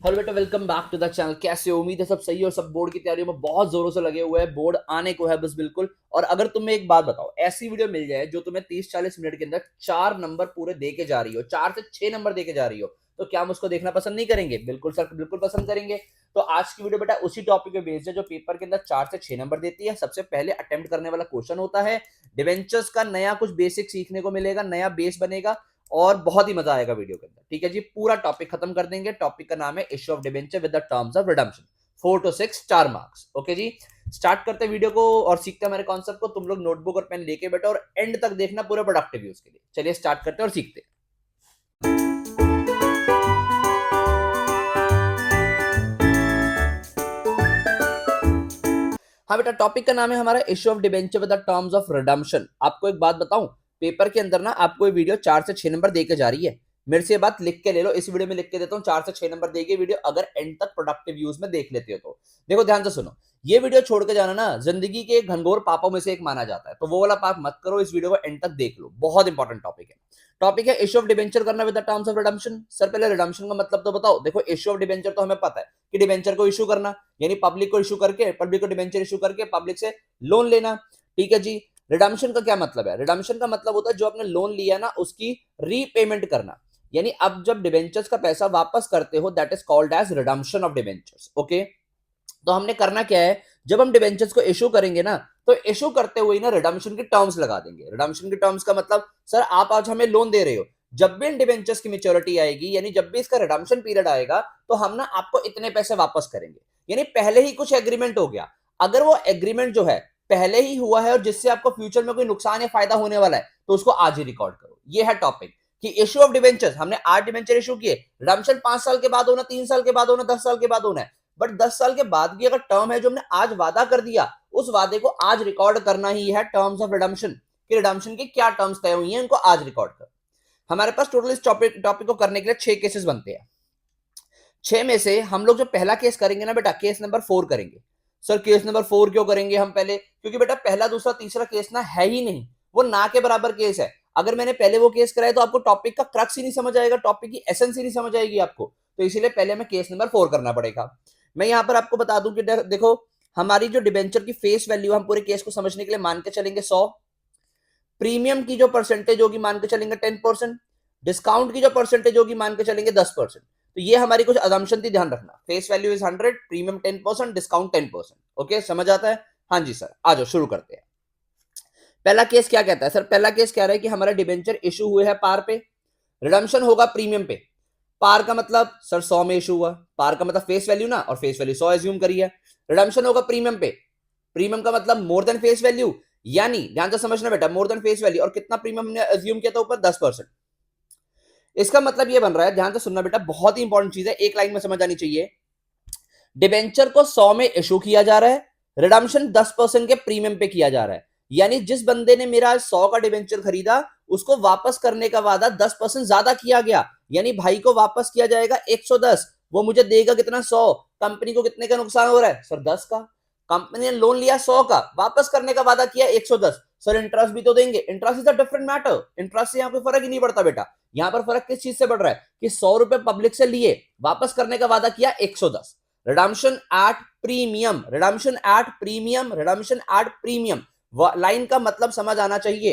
Hello बेटा, welcome back to the channel. कैसे हो? उम्मीद है सब सही और सब बोर्ड की तैयारियों में बहुत जोरों से लगे हुए हैं। बोर्ड आने को है बस बिल्कुल। और अगर तुम्हें एक बात बताओ, ऐसी वीडियो मिल जाए जो तुम्हें 30-40 मिनट के अंदर 4 नंबर पूरे दे के जा रही हो, 4 से 6 नंबर दे के जा रही हो, तो क्या हम उसको देखना पसंद नहीं करेंगे? बिल्कुल सर, बिल्कुल पसंद करेंगे। तो आज की वीडियो बेटा उसी टॉपिक पे बेस्ड है जो पेपर के अंदर 4 से 6 नंबर देती है। सबसे पहले अटेम्प्ट करने वाला क्वेश्चन होता है। डिवेंचर्स का नया कुछ बेसिक सीखने को मिलेगा, नया बेस बनेगा और बहुत ही मजा आएगा वीडियो के अंदर। ठीक है जी, पूरा टॉपिक खत्म कर देंगे। टॉपिक का नाम है issue of debenture with the terms of redemption. 4 to 6 star marks. Okay जी, स्टार्ट करते वीडियो को और सीखते हमारे कॉन्सेप्ट को। तुम लोग नोटबुक और पेन लेके बैठो और एंड तक देखना पूरे प्रोडक्टिव यूज के लिए। चलिए स्टार्ट करते हैं और सीखते हैं। हाँ बेटा, टॉपिक का नाम है हमारा issue of debenture with the terms of redemption. आपको एक बात बताऊं, पेपर के अंदर ना आपको ये वीडियो 4 से 6 नंबर देके जा रही है। मेरे से ये बात लिख के ले लो, इस वीडियो में लिख के देता हूं 4 से 6 नंबर देगी वीडियो, अगर एंड तक प्रोडक्टिव यूज में देख लेते हो तो। देखो ध्यान से सुनो, ये वीडियो छोड़ के जाना ना जिंदगी के घनघोर पापों में से एक माना जाता है, तो वो वाला पाप मत करो। इस वीडियो को एंड तक देख लो, बहुत इंपॉर्टेंट टॉपिक है। टॉपिक है इश्यू ऑफ डिबेंचर करना with the terms of redemption. Sir पहले रिडम्पशन का मतलब तो बताओ। देखो इश्यू ऑफ डिबेंचर तो हमें पता है कि डिबेंचर को इश्यू करना, यानी पब्लिक को इश्यू करके, पब्लिक को डिबेंचर इश्यू करके पब्लिक से लोन लेना। ठीक है जी। रिडम्पशन का क्या मतलब है? रिडम्पशन का मतलब होता है जो आपने लोन लिया ना उसकी रीपेमेंट करना, यानी अब जब डिबेंचर्स का पैसा वापस करते हो, that is called as redemption of debentures. Okay, तो हमने करना क्या है, जब हम डिबेंचर्स को इशू करेंगे ना, तो इशू करते हुए ना रिडम्पशन की टर्म्स लगा देंगे। रिडम्पशन की टर्म्स का मतलब, सर आप आज हमें लोन दे रहे हो, जब भी इन डिबेंचर्स की मैच्योरिटी आएगी, यानी जब भी इसका रिडम्पशन पीरियड आएगा, तो हम ना आपको इतने पैसे वापस करेंगे। यानी पहले ही कुछ एग्रीमेंट हो गया। अगर वो एग्रीमेंट जो है पहले ही हुआ है और जिससे आपको फ्यूचर में कोई नुकसान या फायदा होने वाला है, तो उसको आज ही रिकॉर्ड करो। ये है टॉपिक कि इशू ऑफ डिबेंचर्स। हमने आज डिबेंचर इशू किए, रिडम्पशन 5 साल के बाद होना, 3 साल के बाद होना, 10 साल के बाद होना है। बट 10 साल के बाद की अगर टर्म है जो हमने आज वादा कर दिया, उस वादे को आज रिकॉर्ड करना ही है टर्म्स ऑफ रिडम्पशन। कि रिडम्पशन की क्या टर्म्स तय हुई हैं, उनको आज रिकॉर्ड कर। हमारे पास टोटल इस टॉपिक को करने के लिए 6 केसेस बनते हैं। 6 में से हम लोग जो पहला केस करेंगे ना बेटा, केस नंबर 4 करेंगे। सर केस नंबर 4 क्यों करेंगे हम पहले? क्योंकि बेटा पहला दूसरा तीसरा केस ना है ही नहीं, वो ना के बराबर केस है। अगर मैंने पहले वो केस कराया तो आपको टॉपिक का क्रक्स ही नहीं समझ आएगा, टॉपिक की एसेंस ही नहीं समझ आएगी आपको। तो इसीलिए पहले हमें केस नंबर 4 करना पड़ेगा। मैं यहां पर आपको बता दूं कि देखो, हमारी जो डिबेंचर की फेस वैल्यू, हम पूरे केस को समझने के लिए मान के चलेंगे 100। प्रीमियम की जो परसेंटेज होगी मान के चलेंगे 10%। डिस्काउंट की जो परसेंटेज होगी मान के चलेंगे 10%। तो ये हमारी कुछ अजम्पशन थी, ध्यान रखना। Face value is 100, premium 10%, discount 10%। Okay, समझ आता है? हाँ जी सर, आ जाओ शुरू करते हैं। पहला केस क्या कहता है? सर पहला केस कह रहा है कि हमारा डिबेंचर इशू हुए है पार पे, रिडम्पशन होगा प्रीमियम पे। पार का मतलब सर 100 में इशू हुआ, पार का मतलब फेस वैल्यू ना, और फेस वैल्यू 100 एज्यूम करी है। रिडम्पशन होगा प्रीमियम पे, प्रीमियम का मतलब मोर देन फेस वैल्यू, यानी ध्यान से समझना बेटा, मोर देन फेस वैल्यू। और कितना प्रीमियम हमने एज्यूम किया था ऊपर? 10%। इसका मतलब ये बन रहा है, ध्यान से सुनना बेटा, बहुत ही इंपॉर्टेंट चीज है, एक लाइन में समझ आनी चाहिए। डिबेंचर को 100 में इशू किया जा रहा है, रिडम्पशन 10% के प्रीमियम पे किया जा रहा है। यानी जिस बंदे ने मेरा 100 का डिबेंचर खरीदा, उसको वापस करने का वादा 10% ज्यादा किया गया, यानी भाई को वापस किया जाएगा 110। वो मुझे देगा कितना? 100। कंपनी को कितने का नुकसान हो रहा है सर? 10 का। कंपनी ने लोन लिया 100 का, वापस करने का वादा किया 110। सर इंटरेस्ट भी तो देंगे। Interest is a different matter, interest से यहाँ पे फर्क ही नहीं पड़ता बेटा। यहाँ पर फर्क किस चीज से पड़ रहा है कि 100 रुपए पब्लिक से लिए, वापस करने का वादा किया 110। Redemption at premium, redemption at premium, redemption at premium. Line का मतलब समझ आना चाहिए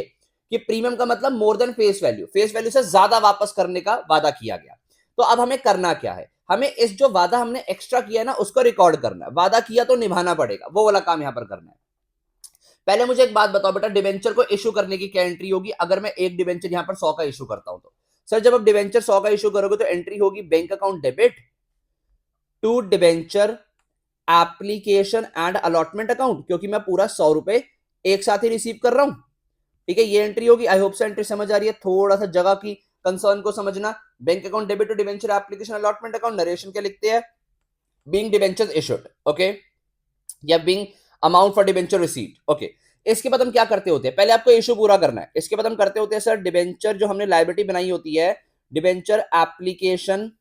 कि प्रीमियम का मतलब more than face value, face value से ज्यादा वापस करने का वादा किया गया। तो अब हमें करना क्या है? हमें इस जो वादा हमने एक्स्ट्रा किया ना उसको रिकॉर्ड करना है। वादा किया तो निभाना पड़ेगा, वो वाला काम यहां पर करना है। पहले मुझे एक बात बताओ बेटा, डिवेंचर को इशू करने की क्या एंट्री होगी? अगर मैं एक डिवेंचर यहां पर 100 का इशू करता हूं तो सर जब आप डिवेंचर 100 का इशू करोगे तो एंट्री होगी bank account debit to debenture application and allotment account, क्योंकि मैं पूरा 100 रुपए एक साथ ही रिसीव कर रहा हूं। ठीक है, ये एंट्री होगी। आई होप से एंट्री समझ आ रही है। थोड़ा सा जगह की कंसर्न को समझना। Bank account debit to debenture application allotment account, narration क्या लिखते हैं? बीइंग डिवेंचर्स इशूड, ओके, या being amount for debenture receipt. Okay, इसके बाद हम क्या करते होते हैं? पहले आपको इशू पूरा करना है, इसके बाद हम करते होते हैं सर डिवेंचर जो हमने लायबिलिटी बनाई होती है, debenture application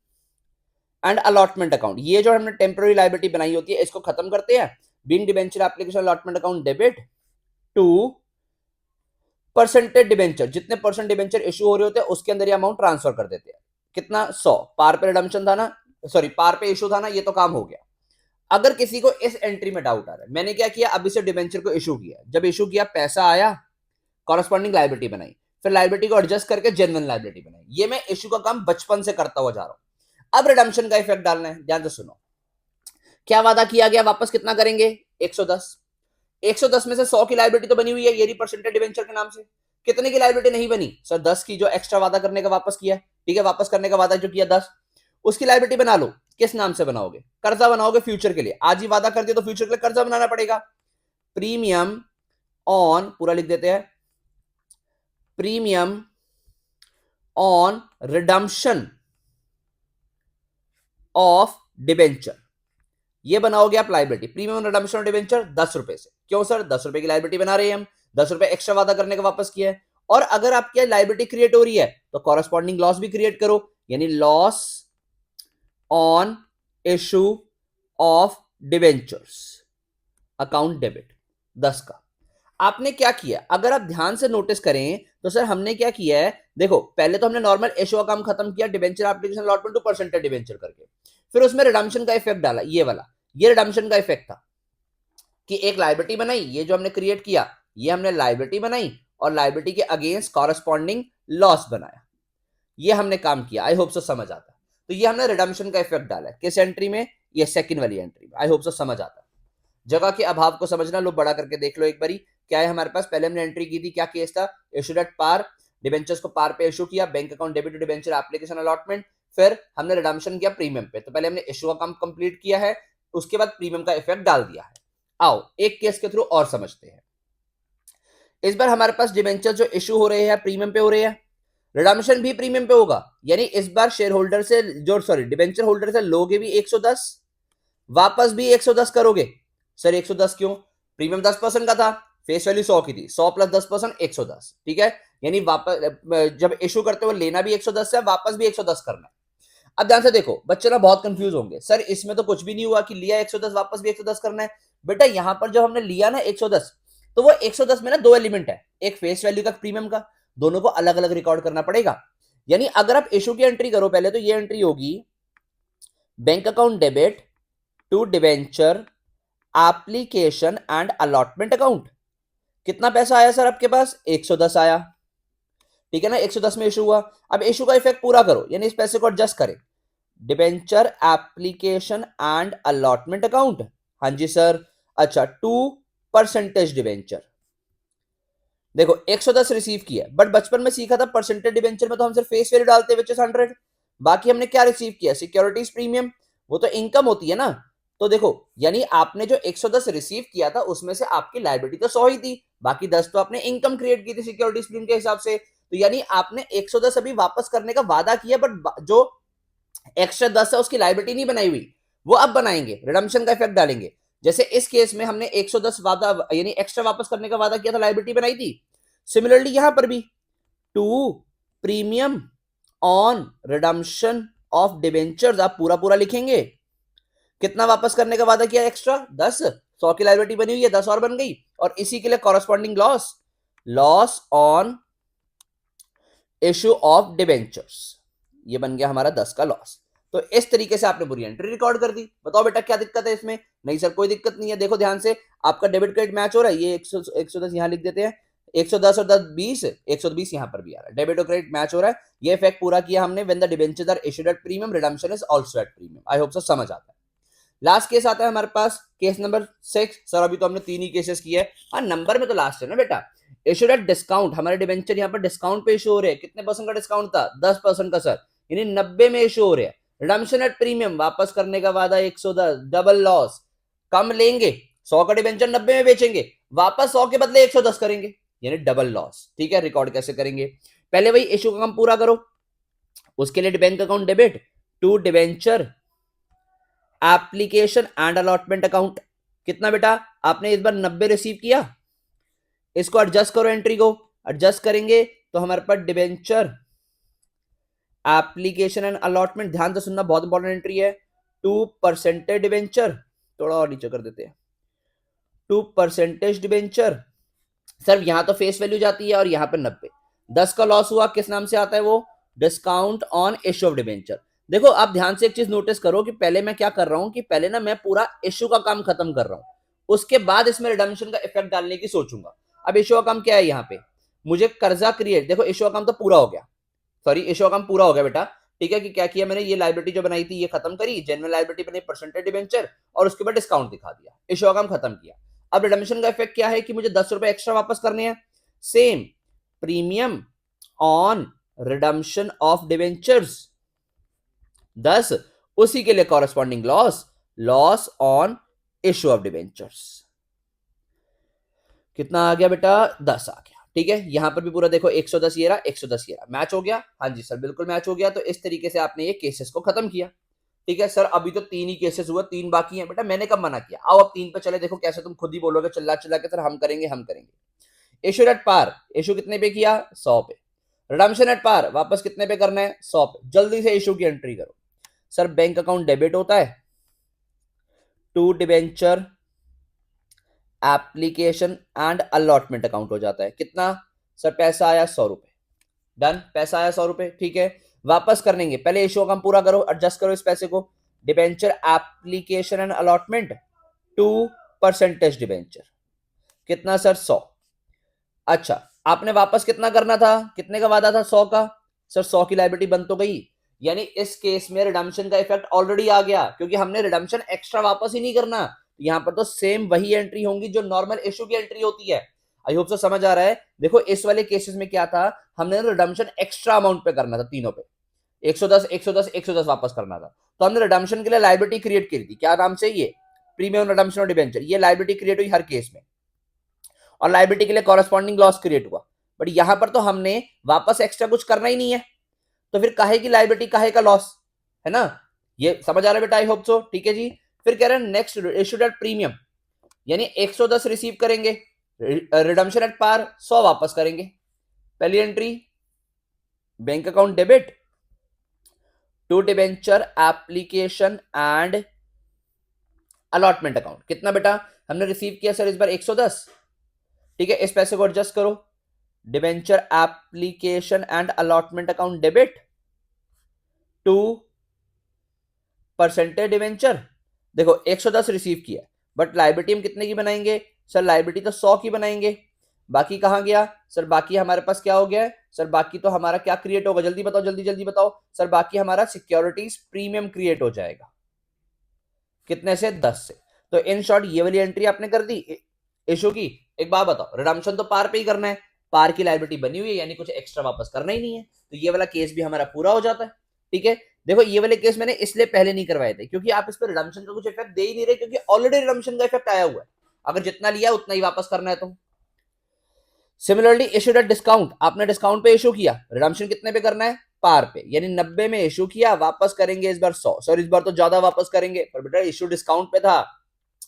and allotment account, ये जो हमने टेम्पररी लायबिलिटी बनाई होती है इसको खत्म करते हैं। Being debenture application allotment account debit to percentage debenture, जितने परसेंट डिवेंचर इशू हो रहे होते हैं उसके अंदर ये अमाउंट ट्रांसफर कर देते हैं। कितना? 100। पार पे रिडम्पशन था ना, सॉरी पार पे इशू था ना, ये तो काम हो गया। अगर किसी को इस एंट्री में डाउट आ रहा है, मैंने क्या किया, अभी से डिबेंचर को इशू किया, जब इशू किया पैसा आया, कॉरेस्पॉन्डिंग लायबिलिटी बनाई, फिर लायबिलिटी को एडजस्ट करके जेन्युइन लायबिलिटी बनाई। ये मैं इशू का काम बचपन से करता हुआ जा रहा हूं। अब रिडम्पशन का इफेक्ट डालना है, ध्यान से सुनो। क्या वादा किया गया, वापस कितना करेंगे, 110। 110 में से 100 की लायबिलिटी तो बनी हुई है, ये रही परसेंटेज डिबेंचर के नाम से। कितने की लायबिलिटी नहीं बनी सर, 10 की, जो एक्स्ट्रा वादा करने का वापस किया, ठीक है, वापस करने का वादा जो किया 10, उसकी लायबिलिटी बना लो। किस नाम से बनाओगे, कर्जा बनाओगे फ्यूचर के लिए। आज ही वादा कर दिया तो फ्यूचर के लिए कर्जा बनाना पड़ेगा। प्रीमियम ऑन, पूरा लिख देते हैं, premium on redemption of debenture, ये बनाओगे आप liability. Premium redemption of debenture 10 रुपए से। क्यों सर, 10 रुपए की लायबिलिटी बना रहे हैं हम, 10 रुपए एक्स्ट्रा वादा करने का वापस किया है। और अगर आपकी लायबिलिटी क्रिएट हो रही है तो कॉरेस्पॉन्डिंग लॉस भी क्रिएट करो, यानी loss on issue of debentures, account debit 10 का। आपने क्या किया, अगर आप ध्यान से नोटिस करें तो सर हमने क्या किया है, देखो पहले तो हमने नॉर्मल इशू का काम खत्म किया, debenture application allotment to percentage debenture करके, फिर उसमें रिडम्पशन का इफेक्ट डाला, ये वाला, ये रिडम्पशन का इफेक्ट था कि एक लायबिलिटी बनाई, ये जो हमने क्रिएट किया, ये हमने लायबिलिटी बनाई और लायबिलिटी के अगेंस्ट कॉरेस्पॉन्डिंग लॉस बनाया, ये हमने काम किया। आई होप सो समझ आता है। तो ये हमने रिडम्पशन का इफेक्ट डाला है किस एंट्री में, ये सेकंड वाली एंट्री में। आई होप सो समझ आता है। जगह के अभाव को समझना, लो बड़ा करके देख लो एक बारी, क्या है हमारे पास। पहले हमने एंट्री की थी, क्या केस था, इशूड एट पार, डिबेंचर्स को पार पे इशू किया, bank account debit to debenture application allotment, फिर हमने रिडम्पशन किया प्रीमियम पे। तो पहले हमने इशू का काम कंप्लीट किया है, उसके बाद प्रीमियम का इफेक्ट डाल दिया है। आओ एक केस के थ्रू और समझते हैं। इस बार हमारे पास डिबेंचर जो इशू हो रहे हैं प्रीमियम पे हो रहे हैं, रिडम्पशन भी प्रीमियम पे होगा, यानी इस बार शेयर होल्डर से जो सॉरी डिबेंचर होल्डर से लोगे भी 110, वापस भी 110 करोगे। सर 110 क्यों, प्रीमियम 10% का था, फेस वैल्यू 100 की थी, 100 प्लस 10% 110, ठीक है, यानी वापस जब इशू करते हुए लेना भी 110 है, वापस भी 110 करना है। अब ध्यान से देखो, बच्चे ना बहुत कंफ्यूज होंगे, सर इसमें तो कुछ भी नहीं हुआ कि लिया 110 वापस भी 110 करना है। बेटा यहां पर जब हमने लिया ना 110, तो वो 110 में ना दो एलिमेंट है, एक फेस वैल्यू का प्रीमियम का, दोनों को अलग अलग रिकॉर्ड करना पड़ेगा। यानी अगर आप इशू की एंट्री करो पहले, तो ये एंट्री होगी bank account debit to debenture application and allotment account. कितना पैसा आया सर आपके पास, 110 आया, ठीक है ना, 110 में इशू हुआ। अब इशू का इफेक्ट पूरा करो, यानी इस पैसे को एडजस्ट करें, debenture application and allotment account, हाँ जी सर, अच्छा 2% डिबेंचर। देखो 110 रिसीव किया, बट बचपन में सीखा था परसेंटेज डिबेंचर में तो हम सिर्फ फेस वैल्यू डालते हैं, 100, बाकी हमने क्या रिसीव किया, सिक्योरिटीज प्रीमियम, वो तो इनकम होती है ना। तो देखो यानी आपने जो 110 रिसीव किया था उसमें से आपकी लायबिलिटी तो 100 ही थी, बाकी 10 तो आपने इनकम क्रिएट की थी सिक्योरिटीज प्रीमियम के हिसाब से। तो यानी आपने 110 अभी वापस करने का वादा किया, बट जो एक्स्ट्रा 10 है उसकी लायबिलिटी नहीं बनाई हुई, वो अब बनाएंगे, रिडम्पशन का इफेक्ट डालेंगे। जैसे इस केस में हमने 110 वादा यानी एक्स्ट्रा वापस करने का वादा किया था, लायबिलिटी बनाई थी। सिमिलरली यहां पर भी to premium on redemption of debentures, आप पूरा पूरा लिखेंगे, कितना वापस करने का वादा किया एक्स्ट्रा 10, 100 की लायबिलिटी बनी हुई है, 10 और बन गई, और इसी के लिए corresponding loss, loss on issue of debentures, ये बन गया हमारा 10 का लॉस। तो इस तरीके से आपने पूरी एंट्री रिकॉर्ड कर दी। बताओ बेटा क्या दिक्कत है इसमें, नहीं सर कोई दिक्कत नहीं है। देखो ध्यान से, आपका डेबिट क्रेडिट मैच हो रहा है, ये 110 यहां लिख देते हैं, 110 और 10 20, 120 यहां पर भी आ रहा है, डेबिट और क्रेडिट मैच हो रहा है। ये इफेक्ट पूरा किया हमने when the debentures are issued at premium, redemption is also at premium. I hope so समझ आता है। लास्ट केस आता है हमारे पास, केस नंबर 6। सर अभी तो हमने 3 ही केसेस किए हैं, हाँ नंबर में तो लास्ट है ना बेटा। इशूड एट डिस्काउंट, हमारे डिबेंचर यहाँ पर डिस्काउंट पे इशू हो रहे हैं, कितने परसेंट का डिस्काउंट था, 10% का सर, यानी 90 में इशू हो रहे हैं। रिडम्पशन एट प्रीमियम, वापस करने का वादा 110, डबल लॉस, कम लेंगे, 100 का डिबेंचर 90 में बेचेंगे, वापस 100 के बदले 110 करेंगे, यानी डबल लॉस। ठीक है, रिकॉर्ड कैसे करेंगे, पहले वही इशू का काम पूरा करो, उसके लिए bank account debit to debenture application and allotment account, कितना बेटा आपने इस बार 90 रिसीव किया, इसको एडजस्ट करो, एंट्री को एडजस्ट करेंगे तो हमारे पास डिबेंचर एप्लीकेशन एंड अलॉटमेंट, ध्यान से सुनना बहुत इंपॉर्टेंट एंट्री है, 2% डिबेंचर, थोड़ा और नीचे कर देते हैं, 2% डिबेंचर। सर यहां तो फेस वैल्यू जाती है और यहां पर 90, 10 का लॉस हुआ, किस नाम से आता है वो, discount on issue of debenture. देखो आप ध्यान से एक चीज नोटिस करो कि पहले मैं क्या कर रहा हूं कि पहले ना मैं पूरा इश्यू का काम खत्म कर रहा हूं, उसके बाद इसमें रिडम्पशन का इफेक्ट डालने की सोचूंगा। अब इश्यू का काम क्या है यहाँ पे, मुझे कर्जा क्रिएट, देखो इश्यू का काम तो पूरा हो गया, सॉरी इश्यू का काम पूरा हो गया बेटा। ठीक है कि क्या किया मैंने, ये लाइबिलिटी जो बनाई थी ये खत्म करी, जेन्युइन लाइबिलिटी बनी परसेंटेज डिबेंचर और उसके बाद डिस्काउंट दिखा दिया, इश्यू का काम खत्म किया। अब रिडम्पशन का इफेक्ट क्या है कि मुझे 10 रुपए एक्स्ट्रा वापस करने हैं, same premium on redemption of debentures 10, उसी के लिए corresponding loss, loss on issue of debentures कितना आ गया बेटा, 10 आ गया। ठीक है, यहां पर भी पूरा देखो 110 ये रहा, 110 ये रहा, मैच हो गया। हाँ जी सर बिल्कुल मैच हो गया। तो इस तरीके से आपने ये केसेस को खत्म किया। ठीक है सर, अभी तो 3 ही केसेस हुए, 3 बाकी हैं बेटा, मैंने कब मना किया। आओ अब 3 पे चले, देखो कैसे तुम खुद ही बोलोगे चिल्ला चिल्ला के सर हम करेंगे हम करेंगे। इशू एट पार, इशू कितने पे किया, 100 पे। रिडम्पशन एट पार वापस कितने पे करना है, 100 पे। जल्दी से इशू की एंट्री करो। सर बैंक अकाउंट डेबिट होता है to debenture application and allotment account हो जाता है। कितना सर, पैसा आया 100 रुपए, डन, पैसा आया 100 रुपए। ठीक है, वापस करनेंगे, पहले इशू काम पूरा करो, एडजस्ट करो इस पैसे को। Debenture application and allotment to percentage debenture, कितना सर, 100। अच्छा, आपने वापस कितना करना था, कितने का वादा था, 100 का। सर 100 की लाइबिलिटी बन तो गई, यानी इस केस में रिडम्पशन का इफेक्ट ऑलरेडी आ गया, क्योंकि हमने रिडम्पशन एक्स्ट्रा वापस ही नहीं करना। यहां पर तो सेम वही एंट्री होंगी जो नॉर्मल इशू की एंट्री होती है। आई होप सो समझ आ रहा है। देखो इस वाले केसेस में क्या था, हमने रिडम्पशन एक्स्ट्रा अमाउंट पे करना था, तीनों पे 110 110 110 वापस करना था। तो हमने रिडम्पशन के लिए लाइबिलिटी क्रिएट की थी, क्या नाम से, ये प्रीमियम रिडम्पशन और डिबेंचर। ये लाइबिलिटी क्रिएट हुई हर केस में, और लाइबिलिटी के लिए कॉरेस्पॉन्डिंग लॉस क्रिएट हुआ। बट यहां पर तो हमने वापस एक्स्ट्रा कुछ करना ही नहीं है, तो फिर काहे की लाइबिलिटी काहे का लॉस, है ना। ये समझ आ रहा है बेटा, आई होप सो। ठीक है जी, फिर कह रहे हैं नेक्स्ट इशूड एट प्रीमियम, यानी 110 रिसीव करेंगे, रिडम्पशन एट पार 100 वापस करेंगे। पहली entry bank account debit to debenture application and allotment account, कितना बेटा हमने रिसीव किया सर इस बार 110। ठीक है, इस पैसे को एडजस्ट करो, debenture application and allotment account debit to percentage debenture. देखो 110 रिसीव किया, बट लाइबिलिटी हम कितने की बनाएंगे सर, लाइबिलिटी तो 100 की बनाएंगे। बाकी कहां गया सर, बाकी हमारे पास क्या हो गया है सर, बाकी तो हमारा क्या क्रिएट होगा, जल्दी बताओ जल्दी जल्दी बताओ सर। बाकी हमारा सिक्योरिटीज प्रीमियम क्रिएट हो जाएगा, कितने से, 10 से। तो इन शॉर्ट ये वाली एंट्री आपने कर दी इशू की। एक बात बताओ, रिडम्पशन तो पार पे ही करना है, पार की लाइबिलिटी बनी हुई है, यानी कुछ एक्स्ट्रा वापस करना ही नहीं है, तो ये वाला केस भी हमारा पूरा हो जाता है। ठीक है, देखो ये वाले केस मैंने इसलिए पहले नहीं करवाए थे, क्योंकि आप इस पर रिडम्पशन का कुछ इफेक्ट दे ही नहीं रहे, क्योंकि ऑलरेडी रिडम्पशन का इफेक्ट आया हुआ है। अगर जितना लिया उतना ही वापस करना है तो। सिमिलरली इशूड एट डिस्काउंट, आपने डिस्काउंट पे इशू किया, रिडम्पशन कितने पे करना है, पार पे, यानी 90 में इशू किया, वापस करेंगे इस बार 100। सर इस बार तो ज्यादा वापस करेंगे, पर बेटा इशू डिस्काउंट पे था,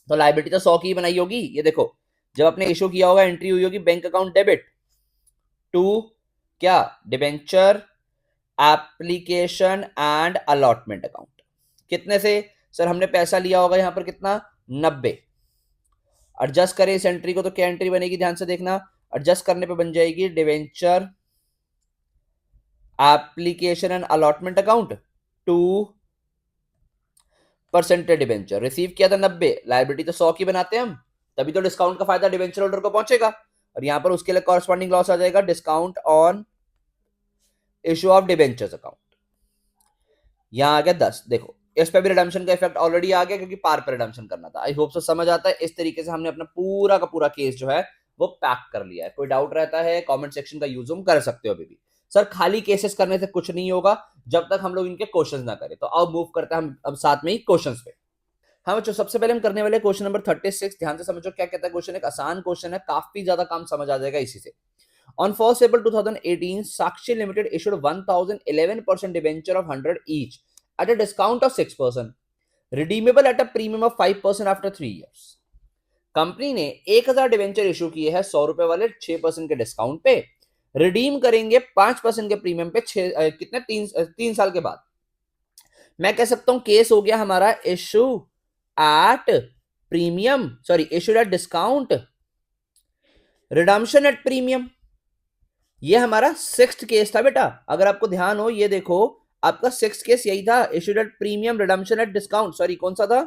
तो लाइबिलिटी तो 100 की बनाई होगी। ये देखो जब आपने इशू किया होगा, एंट्री हुई होगी बैंक अकाउंट डेबिट टू क्या, debenture application and allotment account, कितने से सर, हमने पैसा लिया होगा यहां पर कितना, 90। एडजस्ट करें इस एंट्री को तो क्या एंट्री बनेगी, ध्यान से देखना, एडजस्ट करने पे बन जाएगी debenture application and allotment account to percentage debenture. Receive किया था 90, लाइबिलिटी तो 100 की बनाते हैं हम, तभी तो डिस्काउंट का फायदा डिबेंचर होल्डर को पहुंचेगा। और यहां पर उसके लिए कॉरेस्पॉन्डिंग लॉस आ जाएगा, discount on issue of debentures account. यहां आ गया 10, देखो इस पे भी रिडम्पशन का इफेक्ट ऑलरेडी आ गया, क्योंकि पार पर रिडम्पशन करना था। आई होप सो समझ आता है। इस तरीके से हमने अपना पूरा का पूरा केस जो है वो पैक कर लिया है। कोई डाउट रहता है कमेंट सेक्शन का यूज हम कर सकते हो अभी भी। सर खाली केसेस करने से कुछ नहीं होगा जब तक हम लोग इनके क्वेश्चंस ना करें। तो आओ मूव करते हैं हम अब साथ में ही क्वेश्चंस पे। हाँ बच्चों, सबसे पहले हम करने वाले क्वेश्चन नंबर 36। ध्यान से समझो क्या कहता है क्वेश्चन, एक आसान क्वेश्चन है, काफी ज्यादा काम समझ आ जाएगा इसी से। On 1st April 2018, Sakshi Limited issued 1011% debenture of 100 each at a discount of 6%, redeemable at a premium of 5% after 3 years. Company ने 1000 डिवेंचर इशू किए हैं 100 रुपए वाले 6% के डिस्काउंट पे, रिडीम करेंगे 5% के प्रीमियम पे कितने, 3 साल के बाद। मैं कह सकता हूं केस हो गया हमारा issue at premium, sorry issued at discount, redemption at premium. ये हमारा 6th केस था बेटा। अगर आपको ध्यान हो, ये देखो आपका 6 केस यही था, issued at premium redemption at discount, sorry कौन सा था,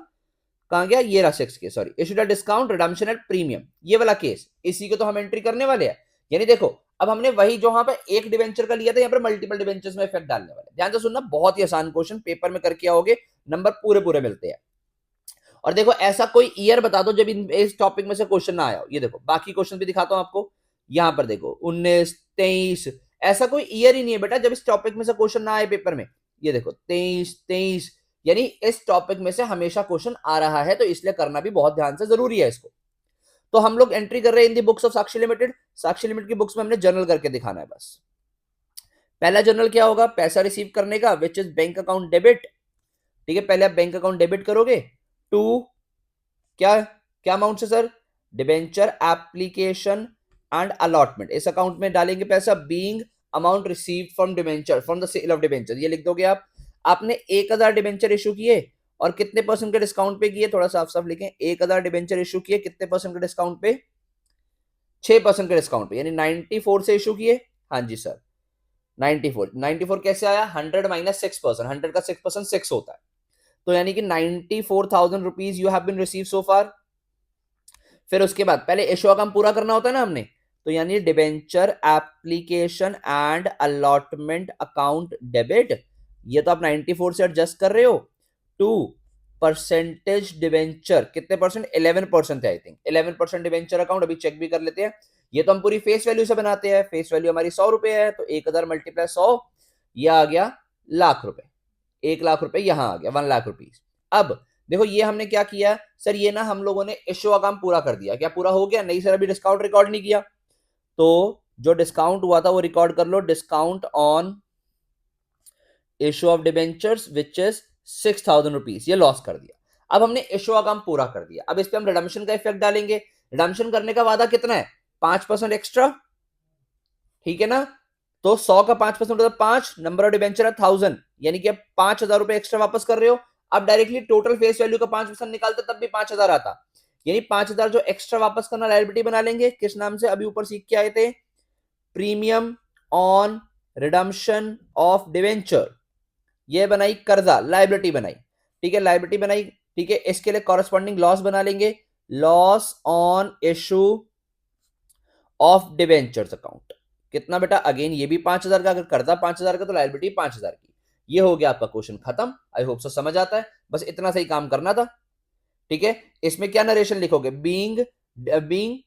कहां गया, ये रहा 6 case, sorry, issued at discount redemption at premium, ये वाला केस, इसी को तो हम एंट्री करने वाले हैं। यानी देखो अब हमने वही जो वहां पे एक डिवेंचर का लिया था, यहाँ पर मल्टीपल डिवेंचर्स में इफेक्ट डालने वाले। ध्यान से सुनना, बहुत ही आसान क्वेश्चन, पेपर में करके आओगे नंबर पूरे पूरे मिलते हैं। और देखो ऐसा कोई ईयर बता दो जब इस टॉपिक में से क्वेश्चन ना आया हो। ये देखो बाकी क्वेश्चन भी दिखाता हूं आपको, यहां पर देखो 19, 23, ऐसा कोई ईयर ही नहीं है बेटा जब इस टॉपिक में से क्वेश्चन ना आए पेपर में। ये देखो 23, 23, यानी इस टॉपिक में से हमेशा क्वेश्चन आ रहा है, तो इसलिए करना भी बहुत ध्यान से जरूरी है इसको। तो हम लोग एंट्री कर रहे हैं in the books of Sakshi limited. Sakshi limited की बुक्स में हमने जर्नल करके दिखाना है बस। पहला जर्नल क्या होगा, पैसा रिसीव करने का, which is bank account debit. ठीक है, पहले आप बैंक अकाउंट डेबिट करोगे टू क्या क्या अमाउंट से sir, debenture application and allotment, इस अकाउंट में डालेंगे पैसा, being amount receive from debenture from the sale of debenture, ये लिख दोगे आप। आपने 1000 डिबेंचर इशू किए और कितने परसेंट के डिस्काउंट पे किए, थोड़ा साफ साफ लिखें, 1000 डिबेंचर इशू किए कितने परसेंट के डिस्काउंट पे, 6% के डिस्काउंट पे, यानी 94 से इशू किए। हाँ जी सर 94 कैसे आया, 100 माइनस 6%, 100 का 6% 6 होता है, तो यानी कि 94,000 rupees you have been receive so far. फिर उसके बाद पहले इशू का काम पूरा करना होता है ना हमने, तो यानी debenture application and allotment account debit, ये तो आप 94 से एडजस्ट कर रहे हो टू परसेंटेज डिबेंचर, कितने परसेंट, 11% है आई थिंक, 11% डिबेंचर अकाउंट, अभी चेक भी कर लेते हैं। ये तो हम पूरी फेस वैल्यू से बनाते हैं, फेस वैल्यू हमारी 100 रुपए है, तो 1000 मल्टीप्लाई 100, ये आ गया लाख रुपए, 1 लाख रुपए यहां आ गया, 1 लाख रुपीज। अब देखो ये हमने क्या किया सर, ये ना हम लोगों ने इश्यू का काम पूरा कर दिया, क्या पूरा हो गया, नहीं सर अभी डिस्काउंट रिकॉर्ड नहीं किया, तो जो डिस्काउंट हुआ था वो रिकॉर्ड कर लो, discount on issue of debentures which is 6,000 rupees, ये लॉस कर दिया। अब हमने इश्यू का काम पूरा कर दिया, अब इस पे हम रिडम्पशन का इफेक्ट डालेंगे। रिडम्पशन करने का वादा कितना है, 5% एक्स्ट्रा, ठीक है ना, तो 100 का 5% मतलब 5, नंबर ऑफ डिबेंचर है 1000, यानी कि अब 5,000 रुपए एक्स्ट्रा वापस कर रहे हो। अब डायरेक्टली टोटल फेस वैल्यू का 5% निकालते तब भी 5,000 आता, यानी 5,000 जो एक्स्ट्रा वापस करना लायबिलिटी बना लेंगे, किस नाम से, अभी ऊपर सीख के आए थे, premium on redemption of debenture, ये बनाई कर्जा, लायबिलिटी बनाई, ठीक है, लायबिलिटी बनाई, ठीक है, इसके लिए कॉरेस्पॉन्डिंग लॉस बना लेंगे, loss on issue of debentures account, कितना बेटा, अगेन ये भी 5,000 का, अगर कर्जा 5,000 का तो लायबिलिटी 5,000 की। ये हो गया आपका क्वेश्चन खत्म, आई होप सो समझ आता है, बस इतना सही काम करना था। ठीक है, इसमें क्या नरेशन लिखोगे, बीइंग बीइंग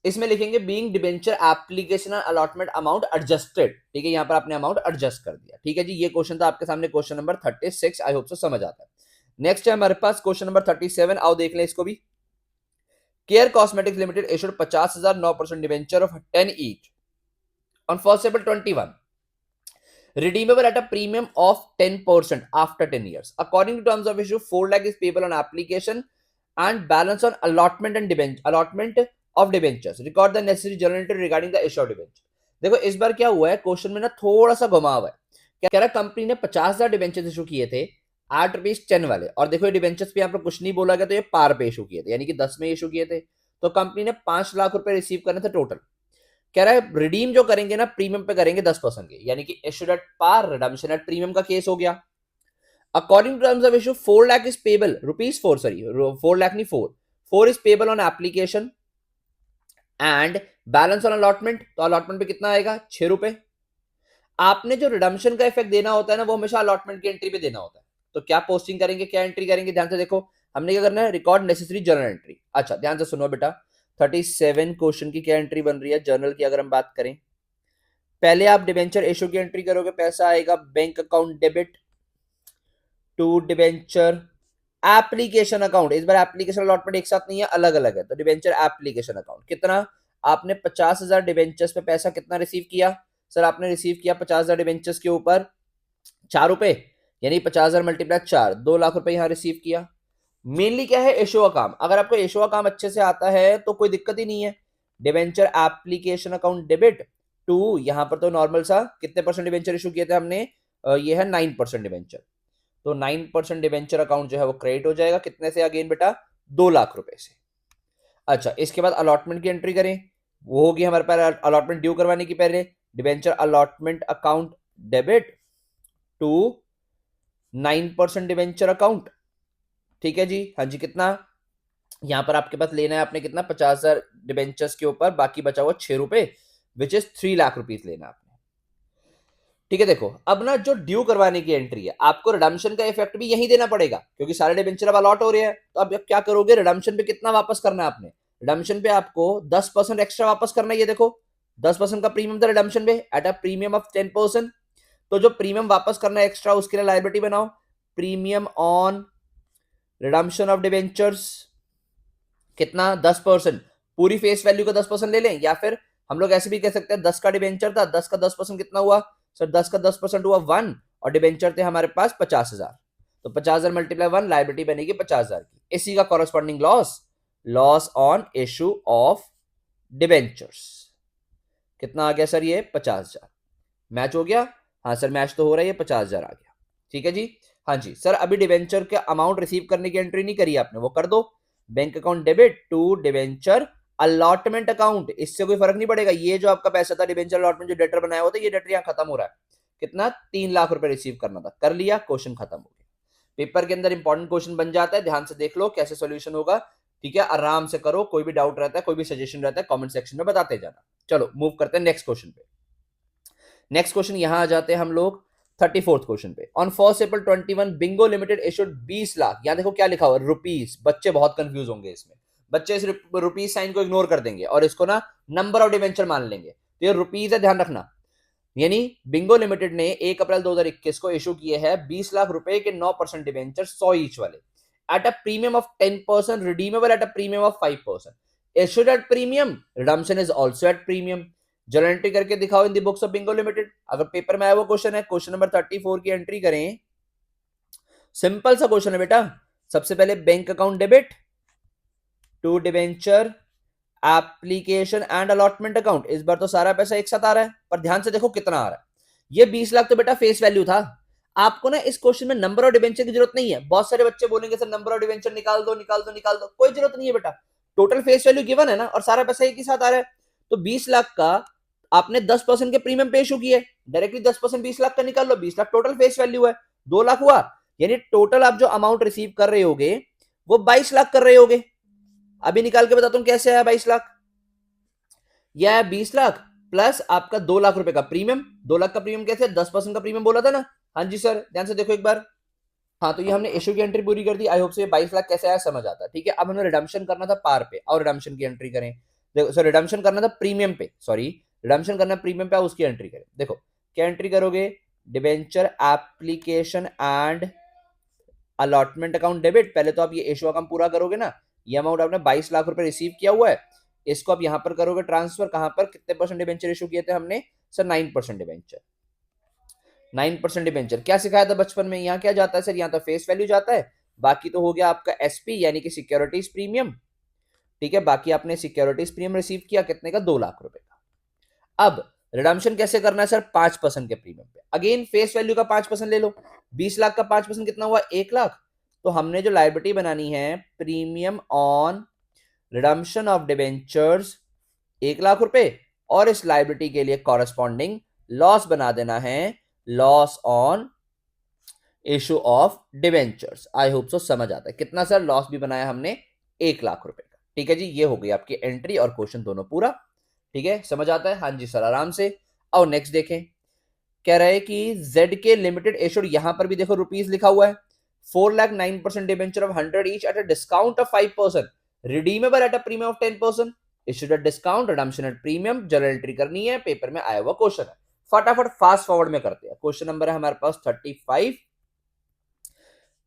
इसमें लिखेंगे being debenture application allotment amount adjusted, ठीक है, यहां पर आपने अमाउंट एडजस्ट कर दिया। ठीक है जी, ये क्वेश्चन था आपके सामने, क्वेश्चन नंबर 36, आई होप सो समझ आता है। नेक्स्ट है हमारे पास क्वेश्चन नंबर 37, आओ देख लें इसको भी। Care cosmetics limited issued 50,000 9% debenture of 10 each on 1st April 21, redeemable at a premium of 10% after 10 years. According to terms of issue, 4 lakh is payable on application and balance on allotment and allotment of debentures. Record the necessary journal entry regarding the issue of debenture. देखो इस बार क्या हुआ है, question में ना थोड़ा सा घुमाव है। क्या कह रहा, कंपनी ने 50,000 डिबेंचर्स इशू किए थे, 8 रुपीज 10 वाले, और देखो ये डिबेंचर्स पे यहाँ पर कुछ नहीं बोला गया, तो ये पार पे इशू किए थे, यानी कि 10 में इशू किए थे, तो कंपनी ने 5 लाख रुपए रिसीव करने थे टोटल। कह रहा है रिडीम जो करेंगे ना प्रीमियम पे करेंगे 10% के, यानी कि issued at par, redemption at premium का केस हो गया। According to terms of issue 4 lakh is payable, rupees 4, sorry 4 lakh नहीं 4 is payable on application and balance on allotment, तो अलॉटमेंट पे कितना आएगा, 6 रुपए। आपने जो रिडम्पशन का इफेक्ट देना होता है ना, वो हमेशा अलॉटमेंट की एंट्री पे देना होता है, तो क्या पोस्टिंग करेंगे, क्या एंट्री करेंगे, ध्यान से देखो, हमने क्या करना है, रिकॉर्ड नेसेसरी जर्नल एंट्री। अच्छा ध्यान से सुनो बेटा, 37 क्वेश्चन की क्या एंट्री बन रही है जर्नल की, अगर हम बात करें, पहले आप डिबेंचर इशू की एंट्री करोगे, पैसा आएगा bank account debit to debenture application account, इस बार एप्लीकेशन अलॉटमेंट एक साथ नहीं है, अलग अलग है, तो डिबेंचर एप्लीकेशन अकाउंट, कितना आपने 50,000 डिबेंचर्स पे पैसा कितना रिसीव किया, सर आपने रिसीव किया 50,000 डिबेंचर्स के ऊपर 4 रुपए, यानी 50,000 मल्टीप्लाई 4, 2 लाख रुपए यहां रिसीव किया। मेनली क्या है, इशू का काम, अगर आपको इशू का काम अच्छे से आता है तो कोई दिक्कत ही नहीं है। Debenture application account debit to, यहां पर तो नॉर्मल सा कितने परसेंट डिबेंचर इशू किए थे हमने, ये है 9% डिबेंचर, तो 9% डिबेंचर अकाउंट जो है वो क्रेडिट हो जाएगा, कितने से, अगेन बेटा 2 लाख रुपए से। अच्छा इसके बाद अलॉटमेंट की एंट्री करें, वो होगी हमारे पास अलॉटमेंट ड्यू करवाने की पहले, debenture allotment account debit to 9% debenture account. ठीक है जी, हाँ जी, कितना यहां पर आपके पास लेना है आपने, कितना 50,000 डिबेंचर्स के ऊपर, बाकी बचा हुआ 6 रुपए, विच इज 3 लाख रुपीज लेना आपने। ठीक है, देखो अब ना जो ड्यू करवाने की एंट्री है, आपको रिडम्पशन का इफेक्ट भी यही देना पड़ेगा, क्योंकि सारे डिबेंचर अब अलॉट हो रहे हैं। तो अब क्या करोगे, रिडम्पशन पे कितना वापस करना है आपने, रिडम्पशन पे आपको 10% एक्स्ट्रा वापस करना है। ये देखो 10% का प्रीमियम था रिडम्पशन पे एट अ प्रीमियम ऑफ 10%। तो जो प्रीमियम वापस करना है एक्स्ट्रा, उसके लिए लायबिलिटी बनाओ, premium on redemption of debentures, कितना 10%। पूरी फेस वैल्यू का 10% ले लें, या फिर हम लोग ऐसे भी कह सकते हैं 10 का डिबेंचर था, 10 का 10% कितना हुआ सर, 10 का 10% हुआ 1, और डिबेंचर थे हमारे पास 50,000, तो 50,000 मल्टीप्लाई 1, लाइबिलिटी बनेगी 50,000 की। इसी का corresponding loss, loss on issue of debentures, कितना आ गया सर, ये 50,000। मैच हो गया, हाँ सर मैच तो हो रहा है, ये 50,000 आ गया। ठीक है जी, हाँ जी सर, अभी डिबेंचर के अमाउंट रिसीव करने की एंट्री नहीं करी आपने, वो कर दो। Bank account debit to debenture allotment account, इससे कोई फर्क नहीं पड़ेगा, ये जो आपका पैसा था डिबेंचर अलॉटमेंट जो डेटर बनाया हुआ था, ये डेटर यहाँ खत्म हो रहा है। कितना, 3 लाख रुपए रिसीव करना था, कर लिया, क्वेश्चन खत्म हो गया। पेपर के अंदर इंपॉर्टेंट क्वेश्चन बन जाता है, ध्यान से देख लो कैसे सोल्यूशन होगा। ठीक है, आराम से करो, कोई भी डाउट रहता है, कोई भी सजेशन रहता है, कमेंट सेक्शन में बताते जाना। चलो मूव करते हैं नेक्स्ट क्वेश्चन पे। नेक्स्ट क्वेश्चन यहां आ जाते हैं हम लोग 34th क्वेश्चन पे। On 1 April 21 Bingo limited issued 20 lakh, यहां देखो क्या लिखा हुआ है, रुपीस। बच्चे बहुत कंफ्यूज होंगे इसमें, बच्चे इस रुपीस साइन को इग्नोर कर देंगे और इसको ना नंबर ऑफ डिवेंचर मान लेंगे। तो ये रुपीस है, ध्यान रखना। यानी बिंगो लिमिटेड ने 1 अप्रैल 2021 को इशू किए हैं 20 लाख रुपए के 9% डिवेंचर 100 ईच वाले, eight a premium of 10%, redeemable at a premium of 5%, issued at premium, redemption is also at premium. Journal entry करके दिखाओ in the books of Bingo limited. अगर पेपर में आया वो क्वेश्चन है, क्वेश्चन नंबर 34 की entry करें। सिंपल सा क्वेश्चन है बेटा, सबसे पहले bank account debit to debenture application and allotment account. इस बार तो सारा पैसा एक साथ आ रहा है, पर ध्यान से देखो कितना आ रहा है। ये 20 लाख तो बेटा फेस वैल्यू था। आपको ना इस क्वेश्चन में नंबर ऑफ डिवेंचर की जरूरत नहीं है। बहुत सारे बच्चे बोलेंगे सर नंबर ऑफ डिवेंचर निकाल दो निकाल दो निकाल दो, कोई जरूरत नहीं है बेटा। टोटल फेस वैल्यू गिवन है ना, और सारा पैसा एक ही साथ आ रहा है। तो 20 लाख का आपने 10% के प्रीमियम पे इशू किए, डायरेक्टली 10% 20 लाख का निकाल लो, 20 लाख टोटल फेस वैल्यू है, 2 लाख हुआ। यानी टोटल आप जो अमाउंट रिसीव कर रहे होगे वो 22 लाख कर रहे होगे। अभी निकाल के बताता हूं कैसे आया 22 लाख। यह है 20 लाख प्लस आपका 2 लाख रुपए का प्रीमियम। 2 लाख का प्रीमियम कैसे, 10% का प्रीमियम बोला था ना। हाँ जी सर, ध्यान से देखो एक बार। हाँ, तो ये हमने इशू की एंट्री पूरी कर दी। आई होप से 22 लाख कैसे आया समझ आता है। ठीक है, अब हमें रिडम्पशन करना था पार पे, और रिडम्पशन की एंट्री करें। देखो सर, रिडम्पशन करना था प्रीमियम पे, सॉरी रिडम्पशन करना प्रीमियम पे, उसकी एंट्री करें। देखो क्या एंट्री करोगे, debenture application and allotment account debit. पहले तो आप ये इशू अकाउंट पूरा करोगे ना, ये अमाउंट आपने 22 लाख रुपए रिसीव किया हुआ है, इसको आप यहां पर करोगे ट्रांसफर। कहां पर, कितने परसेंट डिबेंचर इशू किए थे हमने सर, 9% डिबेंचर। 9% डिबेंचर क्या सिखाया था बचपन में, यहाँ क्या जाता है सर, यहाँ तो फेस वैल्यू जाता है, बाकी तो हो गया आपका एसपी यानी कि सिक्योरिटीज प्रीमियम। ठीक है, बाकी आपने सिक्योरिटीज प्रीमियम रिसीव किया कितने का, 2 लाख रुपए का। अब रिडम्पशन कैसे करना है सर, 5% के प्रीमियम पे। अगेन फेस वैल्यू का 5% ले लो, 20 लाख का 5% कितना हुआ, 1 लाख। तो हमने जो लायबिलिटी बनानी है, premium on redemption of debentures 1 lakh रुपए, और इस लायबिलिटी के लिए कॉरेस्पॉन्डिंग लॉस बना देना है, loss on issue of debentures. I hope so समझ आता है। कितना सर, लॉस भी बनाया हमने 1 लाख रुपए का। ठीक है जी, ये हो गई आपकी एंट्री और क्वेश्चन दोनों पूरा। ठीक है, समझ आता है, हाँ जी सर आराम से। और नेक्स्ट देखें, कह रहे हैं कि जेड के लिमिटेड इशूड, यहां पर भी देखो रुपीस लिखा हुआ है, 4 lakh 9% debenture of 100 each at a discount of 5%, redeemable at a premium of 10%, issued at discount, redemption at premium. Journal entry करनी है, पेपर में आया हुआ क्वेश्चन है। फटाफट फास्ट फॉरवर्ड में करते हैं। क्वेश्चन नंबर है हमारे पास 35।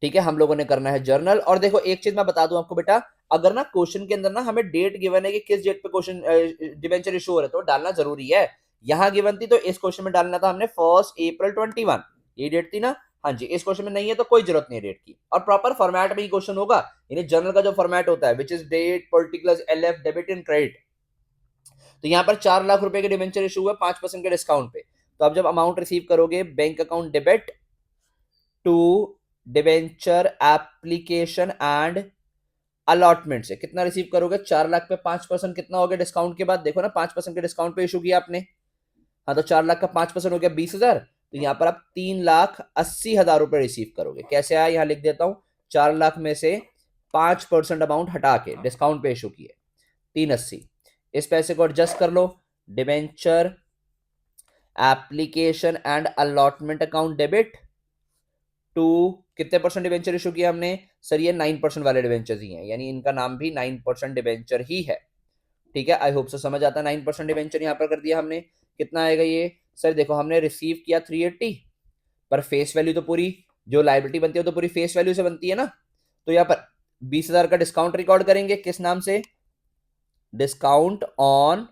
ठीक है, हम लोगों ने करना है जर्नल। और देखो एक चीज मैं बता दूं आपको बेटा, अगर ना क्वेश्चन के अंदर ना हमें डेट गिवन है कि किस डेट पे क्वेश्चन डिबेंचर इशू हो रहा है, तो डालना जरूरी है। यहां गिवन थी तो इस क्वेश्चन में डालना था हमने 1 April 21, ये डेट थी ना। हाँ जी, इस क्वेश्चन में नहीं है तो कोई जरूरत नहीं है डेट की, और प्रॉपर फॉर्मेट में ही क्वेश्चन होगा। यानी जर्नल का जो फॉर्मेट होता है, which is date particular LF debit and credit. तो यहाँ पर 4 लाख रुपए के डिबेंचर इशू हुआ 5% के डिस्काउंट पे। तो अब जब अमाउंट रिसीव करोगे, bank account debit to debenture application and allotment से कितना रिसीव करोगे, 4 लाख पे 5% कितना हो गया डिस्काउंट के बाद, देखो ना 5% के डिस्काउंट पे इशू किया आपने। हाँ तो 4 लाख का 5% हो गया 20,000, तो यहाँ पर आप 3,80,000 रुपए रिसीव करोगे। कैसे आया, यहाँ लिख देता हूं, 4 लाख में से 5% अमाउंट हटा के डिस्काउंट पे इशू किए 380, इस पैसे को एडजस्ट कर लो। Debenture application and allotment account debit to, कितने परसेंट डिबेंचर इशू किया हमने सर, ये 9% वाले डिबेंचर ही हैं, यानी इनका नाम भी 9% डिबेंचर ही है। ठीक है, आई होप सो समझ आता है। 9% डिबेंचर यहाँ पर कर दिया हमने, कितना आएगा ये सर, देखो हमने रिसीव किया 380, पर फेस वैल्यू तो पूरी, जो लाइबिलिटी बनती है तो पूरी फेस वैल्यू से बनती है ना, तो यहाँ पर 20,000 का डिस्काउंट रिकॉर्ड करेंगे, किस नाम से, discount on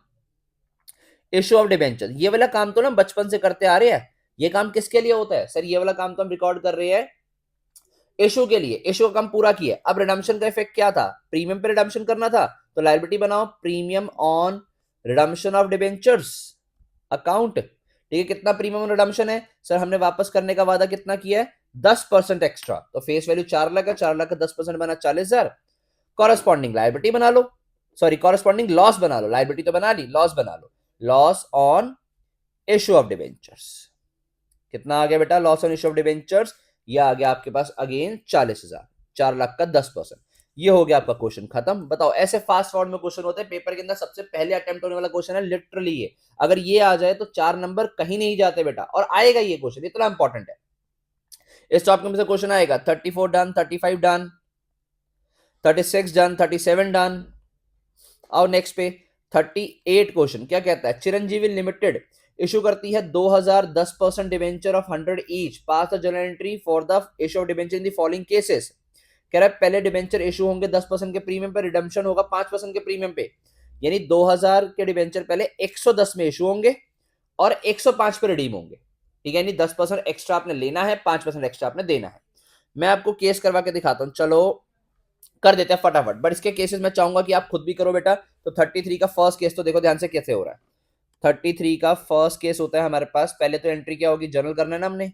issue of debenture. ये वाला काम तो ना बचपन से करते आ रहे हैं। ये काम किसके लिए होता है सर, ये वाला काम तो हम रिकॉर्ड कर रहे हैं इशू के लिए, इशू का काम पूरा किया। अब रिडम्पशन का इफेक्ट क्या था, प्रीमियम पे रिडम्पशन करना था, तो लायबिलिटी बनाओ premium on redemption of debentures account. ठीक है, कितना प्रीमियम रिडम्पशन है सर, हमने वापस करने का वादा कितना किया है, 10% एक्स्ट्रा, तो फेस वैल्यू 4 लाख है, 4 लाख का 10% बना 40,000। कॉरेस्पॉन्डिंग लायबिलिटी बना लो, सॉरी कॉरेस्पॉन्डिंग लॉस बना लो, लायबिलिटी तो बना ली, लॉस बना लो, loss on issue of debentures. कितना आ गया बेटा, loss on issue of debentures, ये आ गया आपके पास अगेन 40,000, 4 लाख का 10%। ये हो गया आपका क्वेश्चन खत्म। बताओ, ऐसे फास्ट फॉरवर्ड में क्वेश्चन होते हैं पेपर के अंदर, सबसे पहले अटेम्प्ट होने वाला क्वेश्चन है लिटरली ये। अगर ये आ जाए तो 4 नंबर कहीं नहीं जाते बेटा, और आएगा ये क्वेश्चन, इतना इंपॉर्टेंट है। इस टॉपिक में से क्वेश्चन आएगा 34 डन, 35 डन, 36 डन, 37 डन। और नेक्स्ट पे 38 क्वेश्चन क्या कहता है, चिरंजीवी लिमिटेड इशू करती है 2000 10% debenture of 100 each, pass the journal entry for the issue of debenture in the following cases. कह रहा है पहले डिवेंचर इशू होंगे 10% के प्रीमियम पे, रिडम्पशन होगा 5% के प्रीमियम पे, यानी 2000 के डिवेंचर पहले 110 में इशू होंगे और 105 पे रिडीम होंगे। ठीक है, यानी 10% एक्स्ट्रा आपने लेना है, 5% एक्स्ट्रा आपने देना है। मैं आपको केस करवा के दिखाता हूं, चलो कर देते हैं फटाफट, बट इसके केसेस मैं चाहूंगा कि आप खुद भी करो बेटा। तो 33 का फर्स्ट केस तो देखो ध्यान से कैसे हो रहा है। 33 का फर्स्ट केस होता है हमारे पास, पहले तो एंट्री क्या होगी, जर्नल करना है ना हमने,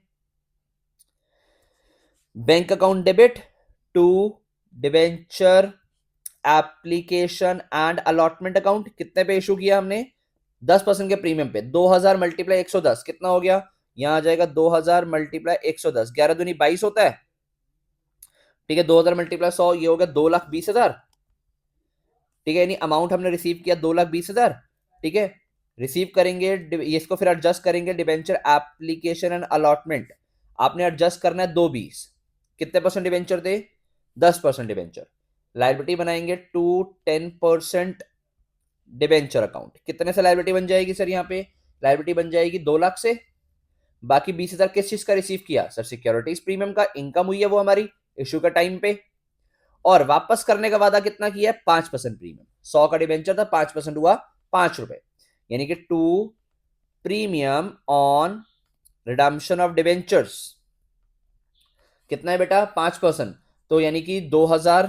bank account debit to debenture application and allotment account. कितने पे इशू किया हमने, 10% के प्रीमियम पे, 2000 मल्टीप्लाई 110 कितना हो गया, यहां आ जाएगा 2000 मल्टीप्लाई 110, 11 दूनी 22 होता है। ठीक है, 2000 मल्टीप्लाई 100, ये हो गया 2,20,000। ठीक है, यानी अमाउंट हमने रिसीव किया 2,20,000। ठीक है, रिसीव करेंगे, इसको फिर एडजस्ट करेंगे, डिबेंचर एप्लीकेशन एंड अलॉटमेंट आपने एडजस्ट करना है 2,20, कितने परसेंट डिबेंचर दे, 10% डिबेंचर। लायबिलिटी बनाएंगे टू 10% डिबेंचर अकाउंट, कितने से लायबिलिटी बन जाएगी सर, यहाँ पे लायबिलिटी बन जाएगी 2 लाख से। बाकी 20,000 किस चीज का रिसीव किया सर, सिक्योरिटीज प्रीमियम का, इनकम हुई है वो हमारी इशू का टाइम पे, और वापस करने का वादा कितना किया है, 5% प्रीमियम। 100 का डिबेंचर था, 5% हुआ 5 रुपए, यानी कि to premium on redemption of debentures कितना है बेटा, 5%। तो यानी कि 2000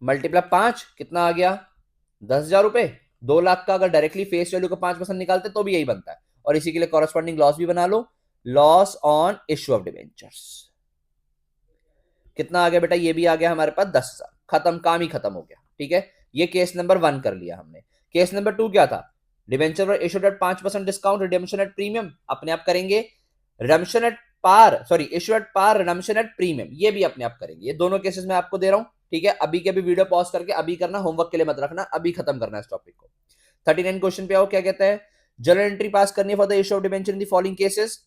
मल्टीप्लाई 5 कितना आ गया, 10,000 रुपए। 2 लाख का अगर डायरेक्टली फेस वैल्यू का 5% निकालते तो भी यही बनता है, और इसी के लिए कॉरेस्पॉन्डिंग लॉस भी बना लो, loss on issue of debentures कितना आ गया बेटा, ये भी आ गया हमारे पास 10,000, खत्म, काम ही खत्म हो गया। ठीक है, ये केस नंबर 1 कर लिया हमने। केस नंबर 2 क्या था, डिबेंचर पर issued at 5% discount, redemption at premium, अपने आप करेंगे, redemption at par, sorry issue at par, redemption at premium, ये भी अपने आप करेंगे। ये दोनों केसेस मैं आपको दे रहा हूं। ठीक है, अभी के अभी वीडियो पॉज करके अभी करना, होमवर्क के लिए मत रखना, अभी खत्म करना है इस टॉपिक को। 39 क्वेश्चन पे आओ, क्या कहता है, जर्नल एंट्री पास करनी for the issue of debenture in the following cases.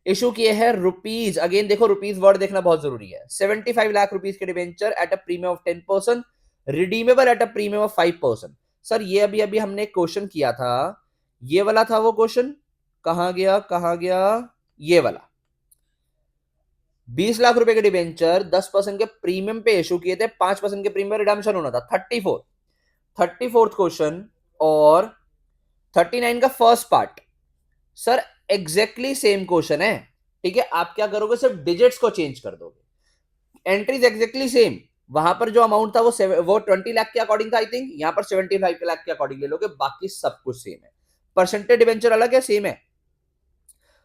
Issue किए हैं रुपीज, अगेन देखो रुपीज वर्ड देखना बहुत जरूरी है, 75 लाख रुपीज के debenture eight a premium of 10%, redeemable at a premium of 5%। Sir ये अभी अभी हमने क्वेश्चन किया था, ये वाला था वो क्वेश्चन, कहां गया कहां गया, ये वाला 20 लाख रुपए के डिबेंचर 10% के प्रीमियम पे इशू किए थे, 5% के प्रीमियम रिडम्पशन होना था। 34th क्वेश्चन और 39 का first part sir exactly same question है। ठीक है, आप क्या करोगे, सिर्फ डिजिट्स को चेंज कर दोगे, एंट्रीज एग्जैक्टली सेम। वहां पर जो अमाउंट था वो 20 लाख के अकॉर्डिंग था आई थिंक, यहां पर 75 लाख के अकॉर्डिंग ले लोगे, बाकी सब कुछ सेम है। परसेंटेज डिबेंचर अलग है, सेम है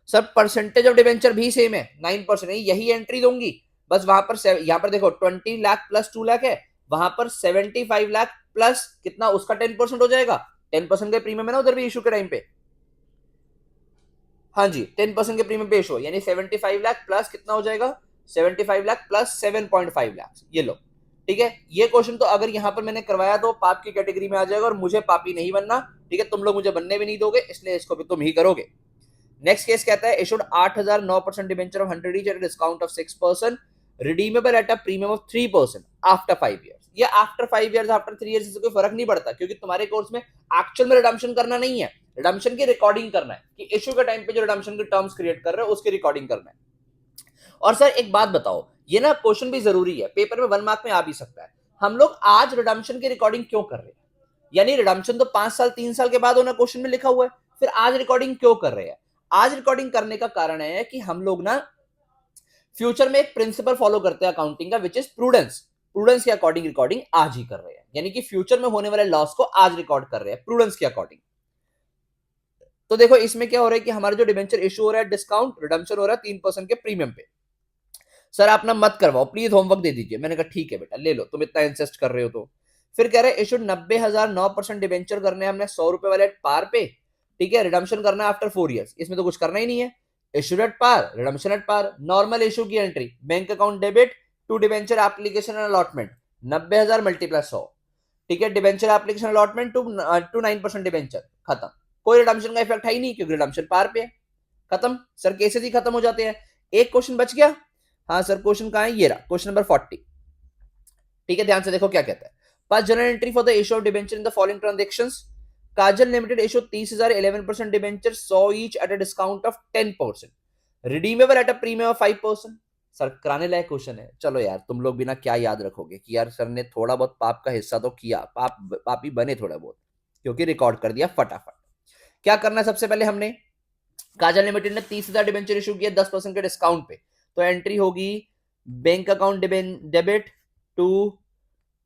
सर, परसेंटेज ऑफ डिबेंचर भी सेम है, 9%, यही एंट्री दूंगी, बस वहां पर यहां पर देखो 20 लाख प्लस 2 लाख है, वहां पर 75 लाख प्लस कितना, उसका 10% हो जाएगा, 10% का प्रीमियम है ना उधर भी इशू के टाइम पे, हाँ जी 10% के प्रीमियम पे इशू, यानी 75 लाख प्लस कितना हो जाएगा, 75 लाख प्लस 7.5 लाख, ये लो। ठीक है, ये क्वेश्चन तो अगर यहां पर मैंने करवाया तो पाप की कैटेगरी में आ जाएगा और मुझे पापी नहीं बनना। ठीक है, तुम लोग मुझे बनने भी नहीं दोगे, इसलिए इसको भी तुम ही करोगे। नेक्स्ट केस कहता है issued 8,009% debenture of 100 each at a discount of 6%, redeemable at a premium of 3% after 5 years. ये आफ्टर 5 ईयर्स आफ्टर 3 ईयर्स से कोई फर्क नहीं पड़ता, क्योंकि तुम्हारे कोर्स में एक्चुअल में रिडम्पशन करना नहीं है, रिडम्पशन की रिकॉर्डिंग करना है कि इशू के टाइम पे जो रिडम्पशन के टर्म्स क्रिएट कर रहे हो उसकी रिकॉर्डिंग करना है। और सर एक बात बताओ, ये ना क्वेश्चन भी जरूरी है, पेपर में 1 मार्क में आ भी सकता है। हम लोग आज रिडम्पशन की रिकॉर्डिंग क्यों कर रहे हैं, यानी रिडम्पशन तो 5 साल 3 साल के बाद होना क्वेश्चन में लिखा हुआ है, फिर आज रिकॉर्डिंग क्यों कर रहे हैं? आज रिकॉर्डिंग करने का कारण है कि हम लोग ना फ्यूचर में एक प्रिंसिपल फॉलो करते हैं अकाउंटिंग का, विच इज प्रूडेंस। प्रूडेंस के अकॉर्डिंग रिकॉर्डिंग आज ही कर रहे हैं, यानी कि फ्यूचर में होने वाले लॉस को आज रिकॉर्ड कर रहे हैं प्रूडेंस के अकॉर्डिंग। तो देखो इसमें क्या हो रहा है कि हमारा जो डिबेंचर इशू हो रहा है डिस्काउंट रिडम्पशन हो रहा है 3% के प्रीमियम पे। सर आप ना मत करवाओ प्लीज, होमवर्क दे दीजिए। मैंने कहा ठीक है बेटा ले लो, तुम इतना इंसिस्ट कर रहे हो तो। फिर कह रहे हैं इशूड 90,009% डिबेंचर करने हमने 100 रुपए वाले पार पे। ठीक है, रिडम्पशन करना आफ्टर 4 ईयर्स, इसमें तो कुछ करना ही नहीं है। Issued at par, redemption at par, normal issue की entry, bank account debit to debenture application and allotment, 90,000 multiply 100। ठीक है, debenture application allotment to 9% debenture, खत्म। कोई रिडम्पशन का इफेक्ट है ही नहीं क्योंकि रिडम्पशन पार पे है, खत्म। सर केसेस ही खत्म हो जाते हैं। एक क्वेश्चन बच गया। हाँ सर क्वेश्चन कहां है, ये रहा क्वेश्चन नंबर 40। ठीक है, ध्यान से देखो क्या कहता है। Pass journal entry for the issue of debenture in the following transactions. Kajal limited issue 30,000 11% debenture 100 each at a discount of 10%, redeemable at a premium of 5%। Sir कराने लायक क्वेश्चन है। चलो यार तुम लोग भी ना क्या याद रखोगे कि यार सर ने थोड़ा बहुत पाप का हिस्सा तो किया, पापी बने थोड़ा बहुत, क्योंकि रिकॉर्ड कर दिया फटाफट। क्या करना है सबसे पहले हमने, काजल लिमिटेड ने 30,000 डिबेंचर इशू किया 10% के डिस्काउंट पे, तो एंट्री होगी bank account debit to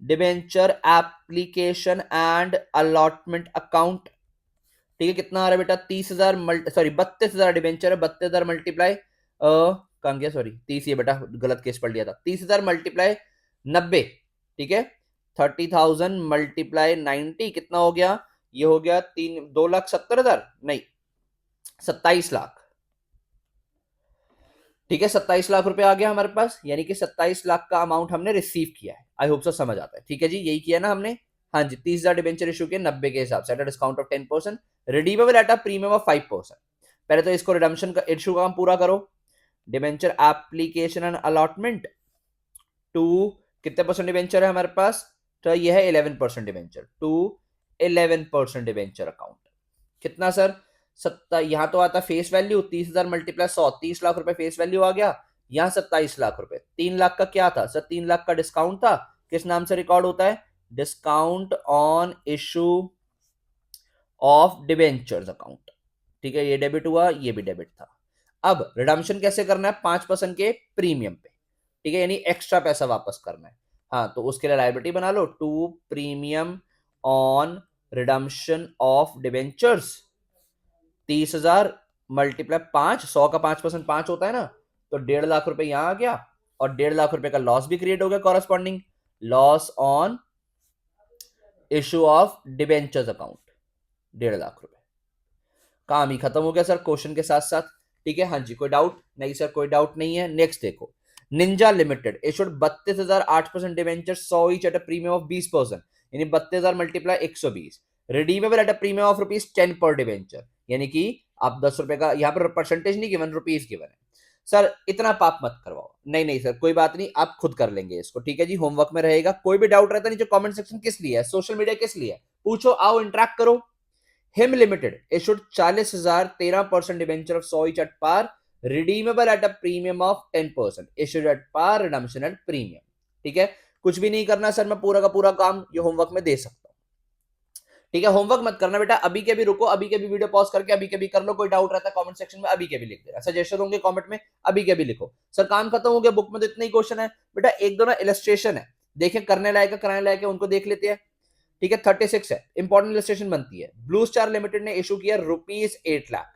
debenture application and allotment account. ठीक है, कितना आ रहा है बेटा 30,000 सॉरी 32,000 डिबेंचर है, 32,000 मल्टीप्लाई कहां गया, सॉरी 30 ये बेटा गलत केस पढ़ लिया था, 30,000 मल्टीप्लाई 90। ठीक है, 30,000 मल्टीप्लाई 90 कितना हो गया, ये हो गया 2,70,000 नहीं 27 लाख। ठीक है, 27 लाख रुपए आ गया हमारे पास, यानी कि 27 लाख का अमाउंट हमने रिसीव किया है। आई होप सो समझ आता है। ठीक है जी, यही किया ना हमने। हाँ जी, 30,000 डिबेंचर इशू के 90 के हिसाब से at discount of 10%, redeemable at a premium of 5%। पहले तो इसको रिडम्पशन का इशू का हम पूरा करो। Debenture application and allotment to कितने परसेंट डिबेंचर है हमारे पास, तो यह है 11% डिबेंचर टू 11% डिबेंचर अकाउंट। कितना सर, यहां तो आता फेस वैल्यू 30,000 मल्टीप्लाई 100, 30 लाख रुपए फेस वैल्यू आ गया। यहां 27 लाख रुपए, 3 लाख का क्या था सर, 3 लाख का डिस्काउंट था। किस नाम से रिकॉर्ड होता है, discount on issue of debentures account. ठीक है, ये डेबिट हुआ, ये भी डेबिट था। अब रिडम्पशन कैसे करना है, 5% के प्रीमियम पे। ठीक है, यानी एक्स्ट्रा पैसा वापस करना है। हाँ तो उसके लिए लायबिलिटी बना लो, to premium on redemption of debentures 30,000 multiply 5, 100 का 5% 5 होता है ना, तो 1.5 लाख रुपए यहां आ गया, और 1.5 लाख रुपए का लॉस भी क्रिएट हो गया corresponding, loss on issue of debentures account 1.5 lakh रुपए। काम ही खत्म हो गया सर क्वेश्चन के साथ साथ। ठीक है, हाँ जी कोई डाउट नहीं सर, कोई डाउट नहीं है। नेक्स्ट देखो, Ninja limited issued 32,000 8% debenture 100 each at a premium of 20%, यानी 32,000 multiply 120, redeemable at a premium of ₹10 पर डिबेंचर, यानी कि आप 10 रुपए का यहाँ पर परसेंटेज नहीं गिवन, रुपीज गिवन है। सर इतना पाप मत करवाओ, नहीं नहीं सर कोई बात नहीं, आप खुद कर लेंगे इसको। ठीक है जी, होमवर्क में रहेगा। कोई भी डाउट रहता है नीचे कमेंट सेक्शन किस लिए है, सोशल मीडिया किस लिए है, पूछो, आओ इंटरेक्ट करो। Him limited issued 40,000 13% debenture of 100 each at par, redeemable at a premium of 10%, issued at par, redemption at premium. ठीक है, कुछ भी नहीं करना सर, मैं पूरा का पूरा काम ये होमवर्क में दे सकता हूं। ठीक है, होमवर्क मत करना बेटा, अभी के भी रुको, अभी के भी वीडियो पॉज करके अभी के भी कर लो। कोई डाउट रहता है कमेंट सेक्शन में अभी के भी लिख देना, सजेशन होंगे कमेंट में अभी के भी लिखो। सर काम खत्म हो गया, बुक में तो इतने ही क्वेश्चन है बेटा, एक दो ना इलस्ट्रेशन है, देखें करने लायक है कराने लायक है, उनको देख लेते हैं। ठीक है, 36 है, इंपॉर्टेंट इलस्ट्रेशन बनती है। ब्लू स्टार लिमिटेड ने इशू किया ₹8 लाख,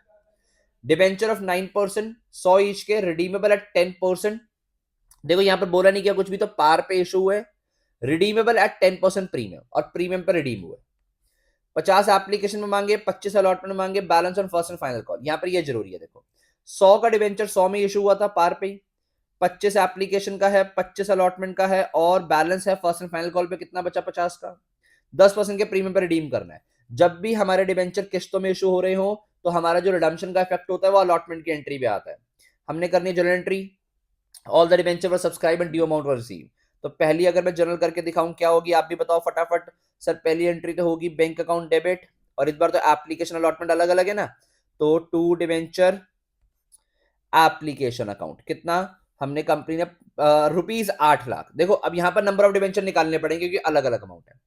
डिबेंचर ऑफ 9%, 100 ईच के, रिडीमेबल एट 10%। देखो यहां पर बोला नहीं किया कुछ भी, तो पार पे इशू हुए, रिडीमेबल एट 10% प्रीमियम, और प्रीमियम पर रिडीम हुए। 50 एप्लीकेशन में मांगे, 25 अलॉटमेंट में मांगे, balance on first and final call. यहां पर ये जरूरी है, देखो 100 का डिवेंचर 100 में इशू हुआ था पार पे, 25 एप्लीकेशन का है, 25 अलॉटमेंट का है, और बैलेंस है फर्स्ट एंड फाइनल कॉल पे कितना बचा 50 का, 10% के प्रीमियम पर रिडीम करना है। जब भी हमारे डिवेंचर किस्तों में इशू हो रहे हो तो हमारा जो रिडम्पशन का इफेक्ट होता है वो अलॉटमेंट की एंट्री पे आता है। हमने करनी है general entry, all the debenture were subscribe and due amount were receive. तो पहली अगर मैं जनरल करके दिखाऊं क्या होगी, आप भी बताओ फटाफट। सर पहली एंट्री तो होगी बैंक अकाउंट डेबिट, और इस बार तो एप्लीकेशन अलॉटमेंट अलग अलग है ना, तो टू डिवेंचर एप्लीकेशन अकाउंट कितना, हमने कंपनी ने ₹8,00,000। देखो अब यहां पर नंबर ऑफ डिवेंचर निकालने पड़ेंगे क्योंकि अलग अलग अमाउंट है।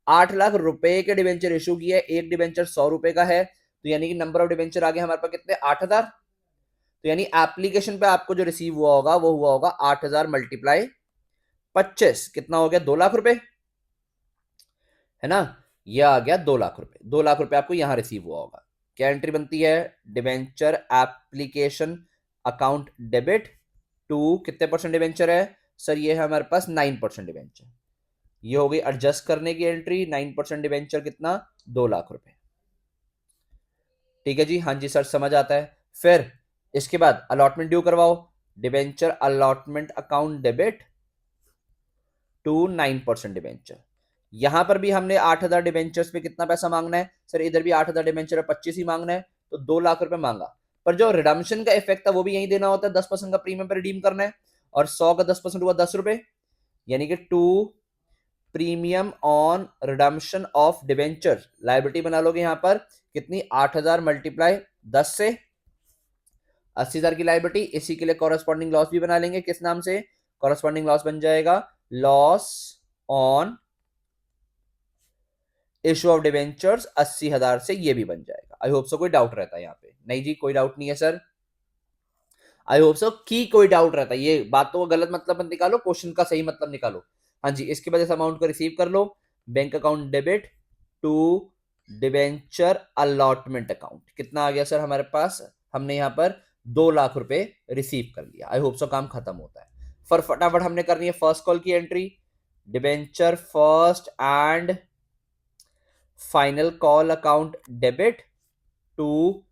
8,00,000 रुपए के डिवेंचर इशू किए, एक डिवेंचर 100 रुपए का है, तो यानी कि नंबर ऑफ डिवेंचर आ गए हमारे पास कितने 8,000। तो यानी एप्लीकेशन पे आपको जो रिसीव हुआ होगा वो हुआ होगा 8,000 मल्टीप्लाई 25, कितना हो गया 2,00,000 रुपए, है ना। यह आ गया 2,00,000 रुपए, 2,00,000 रुपए आपको यहां रिसीव हुआ होगा। क्या एंट्री बनती है, debenture application account debit to कितने परसेंट डिवेंचर है सर, ये है हमारे पास 9% डिवेंचर। ये हो गई एडजस्ट करने की एंट्री, 9% डिवेंचर कितना 2,00,000 रुपए। ठीक है जी, हाँ जी सर समझ आता है। फिर इसके बाद अलॉटमेंट ड्यू करवाओ, debenture allotment account debit to 9% debenture. यहां पर भी हमने 8,000 डिवेंचर्स पे कितना पैसा मांगना है सर, इधर भी 8,000 डिवेंचर 25 ही मांगना है, तो 2,00,000 रुपए मांगा। पर जो रिडम्पशन का इफेक्ट था वो भी यही देना होता है, 10% का प्रीमियम पर रिडीम करना है, और 100 का 10% हुआ 10 रुपए, यानी कि to premium on redemption of debenture liability बना लोगे यहां पर कितनी 8,000 मल्टीप्लाई 10 से 80,000 की लाइबिलिटी। इसी के लिए कॉरेस्पॉन्डिंग लॉस भी बना लेंगे, किस नाम से, कॉरेस्पॉन्डिंग लॉस बन जाएगा loss on issue of debentures 80,000 से ये भी बन जाएगा। आई होप सो कोई डाउट रहता है यहाँ पे, नहीं जी कोई डाउट नहीं है सर, आई होप सो की कोई डाउट रहता है, ये बातों का गलत मतलब मत निकालो, क्वेश्चन का सही मतलब निकालो। हाँ जी, इसके बाद इस अमाउंट को रिसीव कर लो, bank account debit to debenture allotment account, कितना आ गया सर हमारे पास, हमने यहाँ पर 2,00,000 रुपए रिसीव कर लिया। आई होप सो काम खत्म होता है। फिर फटाफट हमने करनी है फर्स्ट कॉल की entry, debenture first and final call account debit to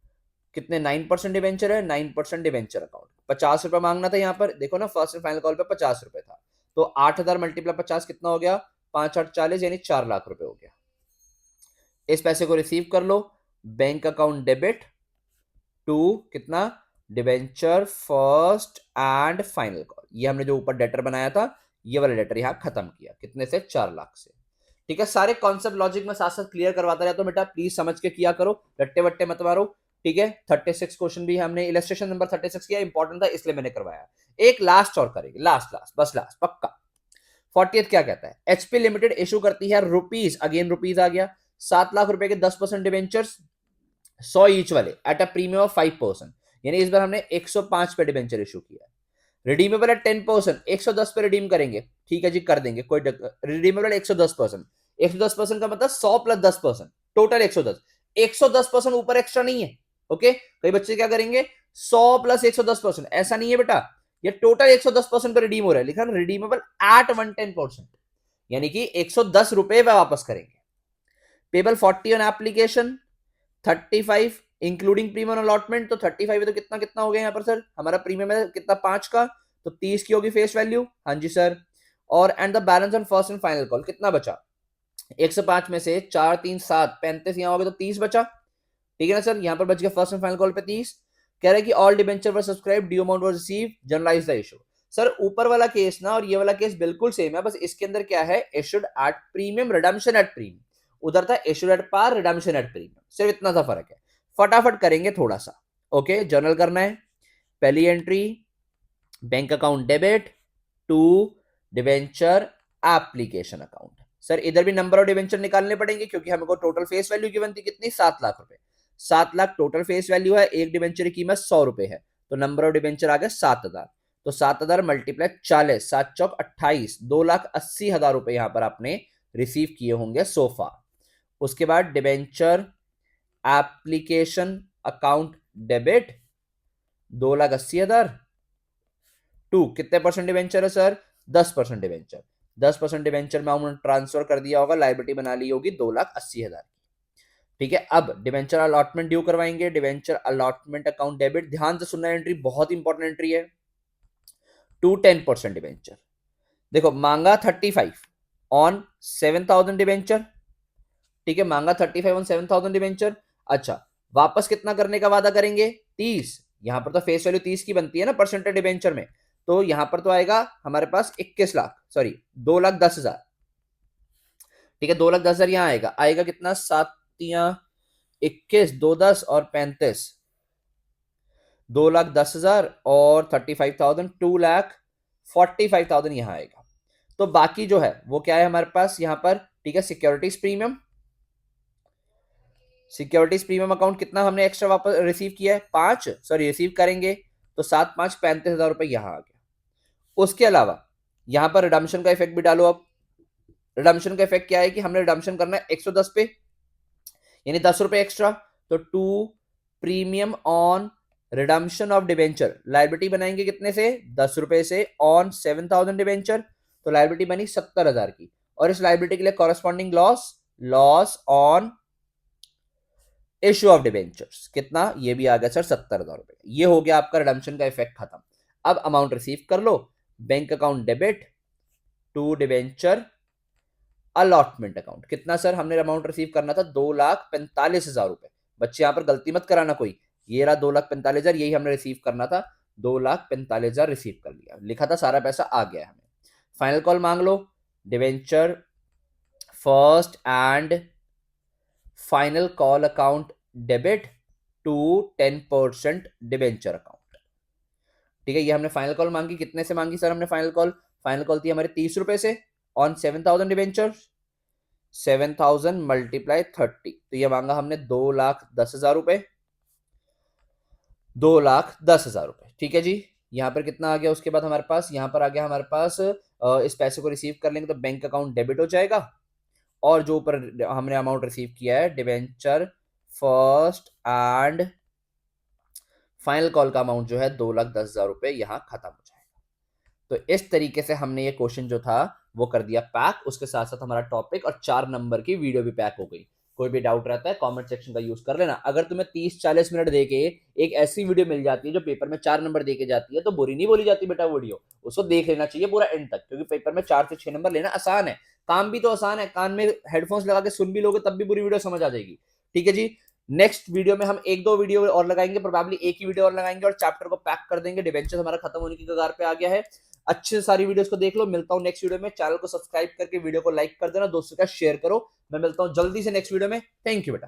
कितने 9% डिवेंचर है, 9% डिवेंचर अकाउंट, 50 रुपए मांगना था यहाँ पर, देखो ना फर्स्ट एंड फाइनल कॉल पे 50 रुपए था, तो 8,000 मल्टीप्लाई 50 कितना हो गया 5,840, यानी 4,00,000 रुपए हो गया। इस पैसे को रिसीव कर लो, बैंक अकाउंट डेबिट टू कितना debenture first and final call, ये हमने जो ऊपर डेटर बनाया था ये वाला डेटर यहाँ खत्म किया, कितने से 4,00,000 से। ठीक है, सारे कॉन्सेप्ट लॉजिक में साथ साथ क्लियर करवाता रहता हूं बेटा, प्लीज समझ के किया करो, रट्टे वट्टे मत मारो। ठीक है, 36 क्वेश्चन भी हमने इलस्ट्रेशन नंबर 36 किया, इंपॉर्टेंट था इसलिए मैंने करवाया। एक लास्ट और करेंगे, लास्ट लास्ट बस लास्ट पक्का। 40th क्या कहता है, एचपी लिमिटेड इशू करती है रुपीज, अगेन रुपीज आ गया, 7,00,000 रुपए के 10% डिवेंचर्स 100 ईच वाले एट अ प्रीमियम ऑफ 5%, यानी इस बार हमने 105 पे डिवेंचर इशू किया। रिडीमेबल है 10%, 110 पे रिडीम करेंगे, ठीक है जी कर देंगे, कोई रिडीमेबल 110%, 110% का मतलब 100 प्लस 10%, टोटल 110, 110% ऊपर एक्स्ट्रा नहीं है। ओके, कई बच्चे क्या करेंगे 100 प्लस 110%, ऐसा नहीं है बेटा, ये टोटल 110% पे रिडीम हो रहा है, लिखा रिडीमेबल एट 110%, यानी कि 110 रुपए वापस करेंगे। Payable 40 on application, 35 including premium allotment, तो 35 है तो कितना कितना हो गया यहाँ पर सर, हमारा प्रीमियम है कितना 5 का, तो 30 की होगी फेस वैल्यू, हाँ जी सर। और and the balance on first and final call कितना बचा, 105 में से 4 3 7 35 यहाँ हो गया तो 30 बचा। ठीक है ना सर, यहाँ पर बच गया फर्स्ट एंड फाइनल कॉल पे 30। कह रहे कि all debenture were subscribe, due amount were receive, generalise the issue. Sir ऊपर वाला केस ना और ये वाला केस बिल्कुल सेम है, बस इसके अंदर क्या है, issued at premium redemption at premium, उधर था issued at par redemption at premium, सिर्फ इतना सा फर्क है। फटाफट करेंगे थोड़ा सा। ओके, जर्नल करना है, पहली entry bank account debit to debenture application account. Sir इधर भी नंबर ऑफ डिवेंचर निकालने पड़ेंगे क्योंकि हमको टोटल फेस वैल्यू गिवन थी कितनी 7,00,000 रुपए, 7,00,000 टोटल फेस वैल्यू है, एक डिवेंचर की कीमत 100 रुपए है, तो नंबर ऑफ डिवेंचर आ गया 7,000, तो 7,000 मल्टीप्लाई 40, 7 चौक 28, 2,80,000 रुपए यहां पर आपने रिसीव किए होंगे सोफा। उसके बाद debenture application account debit 2,80,000 to कितने परसेंट डिवेंचर है सर, 10% डिवेंचर, 10% डिवेंचर में अमाउंट ट्रांसफर कर दिया होगा, लाइबिलिटी बना ली होगी 2,80,000 की। ठीक है। अब डिवेंचर अलॉटमेंट ड्यू करवाएंगे, डिवेंचर अलॉटमेंट अकाउंट डेबिट, ध्यान से सुनना, एंट्री बहुत इंपॉर्टेंट एंट्री है। टू 10% डिवेंचर, देखो मांगा 35 ऑन 7,000 डिवेंचर, ठीक है, मांगा 35 ऑन 7,000 डिवेंचर। अच्छा, वापस कितना करने का वादा करेंगे? 30। यहां पर तो फेस वैल्यू 30 की बनती है ना परसेंटेज डिवेंचर में, तो यहां पर तो आएगा हमारे पास 21 लाख, सॉरी 2,10,000, ठीक है, 2,10,000 यहां आएगा। आएगा कितना? 7 × 21, 2 10 और 35, 2,10,000 और 35,000, 2,45,000 यहां आएगा। तो बाकी जो है वो क्या है हमारे पास यहां पर, ठीक है, securities premium, securities premium account कितना हमने एक्स्ट्रा वापस रिसीव किया है? 5, सॉरी रिसीव करेंगे तो 7 5 35,000 रुपए यहां आ गया। उसके अलावा यहां पर रिडम्पशन का इफेक्ट भी डालो। अब रिडम्पशन का इफेक्ट क्या है कि हमने रिडम्पशन करना है 110 पे, यानी 10 रुपए एक्स्ट्रा, तो 2 premium on redemption of debenture, liability बनाएंगे कितने से? 10 रुपए से ऑन 7,000 डिवेंचर, तो लाइबिलिटी बनी 70,000 की। और इस लाइबिलिटी के लिए corresponding loss, loss on issue of debentures कितना? ये भी आ गया सर 70,000 रुपए। ये हो गया आपका रिडम्पशन का इफेक्ट खत्म। अब अमाउंट रिसीव कर लो, bank account debit to debenture allotment account, कितना सर हमने अमाउंट रिसीव करना था? 2,45,000 रुपए। बच्चे यहां पर गलती मत कराना कोई, ये रहा 2,45,000, यही हमने रिसीव करना था। 2,45,000 रिसीव कर लिया, लिखा था सारा पैसा आ गया हमें। फाइनल कॉल मांग लो, debenture first and final call account debit to 10% debenture account, ठीक है। ये हमने फाइनल कॉल मांगी, कितने से मांगी सर हमने फाइनल कॉल? फाइनल कॉल थी हमारे 30 रुपए से ऑन 7,000 डिवेंचर, 7,000 मल्टीप्लाई 30, तो ये मांगा हमने 2,10,000 रुपए, 2,10,000 रुपए, ठीक है जी। यहां पर कितना आ गया? उसके बाद हमारे पास यहां पर आ गया हमारे पास इस पैसे को रिसीव कर लेंगे तो बैंक अकाउंट डेबिट हो जाएगा, और जो ऊपर हमने अमाउंट रिसीव किया है debenture first and final call का अमाउंट जो है 2,10,000 रुपए यहां खत्म हो जाएगा। तो इस तरीके से हमने ये क्वेश्चन जो था वो कर दिया पैक, उसके साथ साथ हमारा टॉपिक और 4 नंबर की वीडियो भी पैक हो गई। कोई भी डाउट रहता है कमेंट सेक्शन का यूज कर लेना। अगर तुम्हें 30-40 मिनट देके एक ऐसी वीडियो मिल जाती है जो पेपर में 4 नंबर देके जाती है तो बुरी नहीं बोली जाती बेटा वीडियो, उसको देख लेना चाहिए पूरा एंड तक, क्योंकि पेपर में 4 से 6 नंबर लेना आसान है, काम भी तो आसान है, कान में हेडफोन्स लगा के सुन भी लोगे तब भी पूरी वीडियो समझ आ जाएगी, ठीक है जी। नेक्स्ट वीडियो में हम 1-2 वीडियो और लगाएंगे, प्रोबेबली एक ही वीडियो और लगाएंगे और चैप्टर को पैक कर देंगे। डिवेंचर हमारा खत्म होने की कगार पे आ गया है। अच्छे से सारी वीडियोस को देख लो। मिलता हूं नेक्स्ट वीडियो में। चैनल को सब्सक्राइब करके वीडियो को लाइक कर देना, दोस्तों का शेयर करो। मैं मिलता हूं जल्दी से नेक्स्ट वीडियो में। थैंक यू बेटा।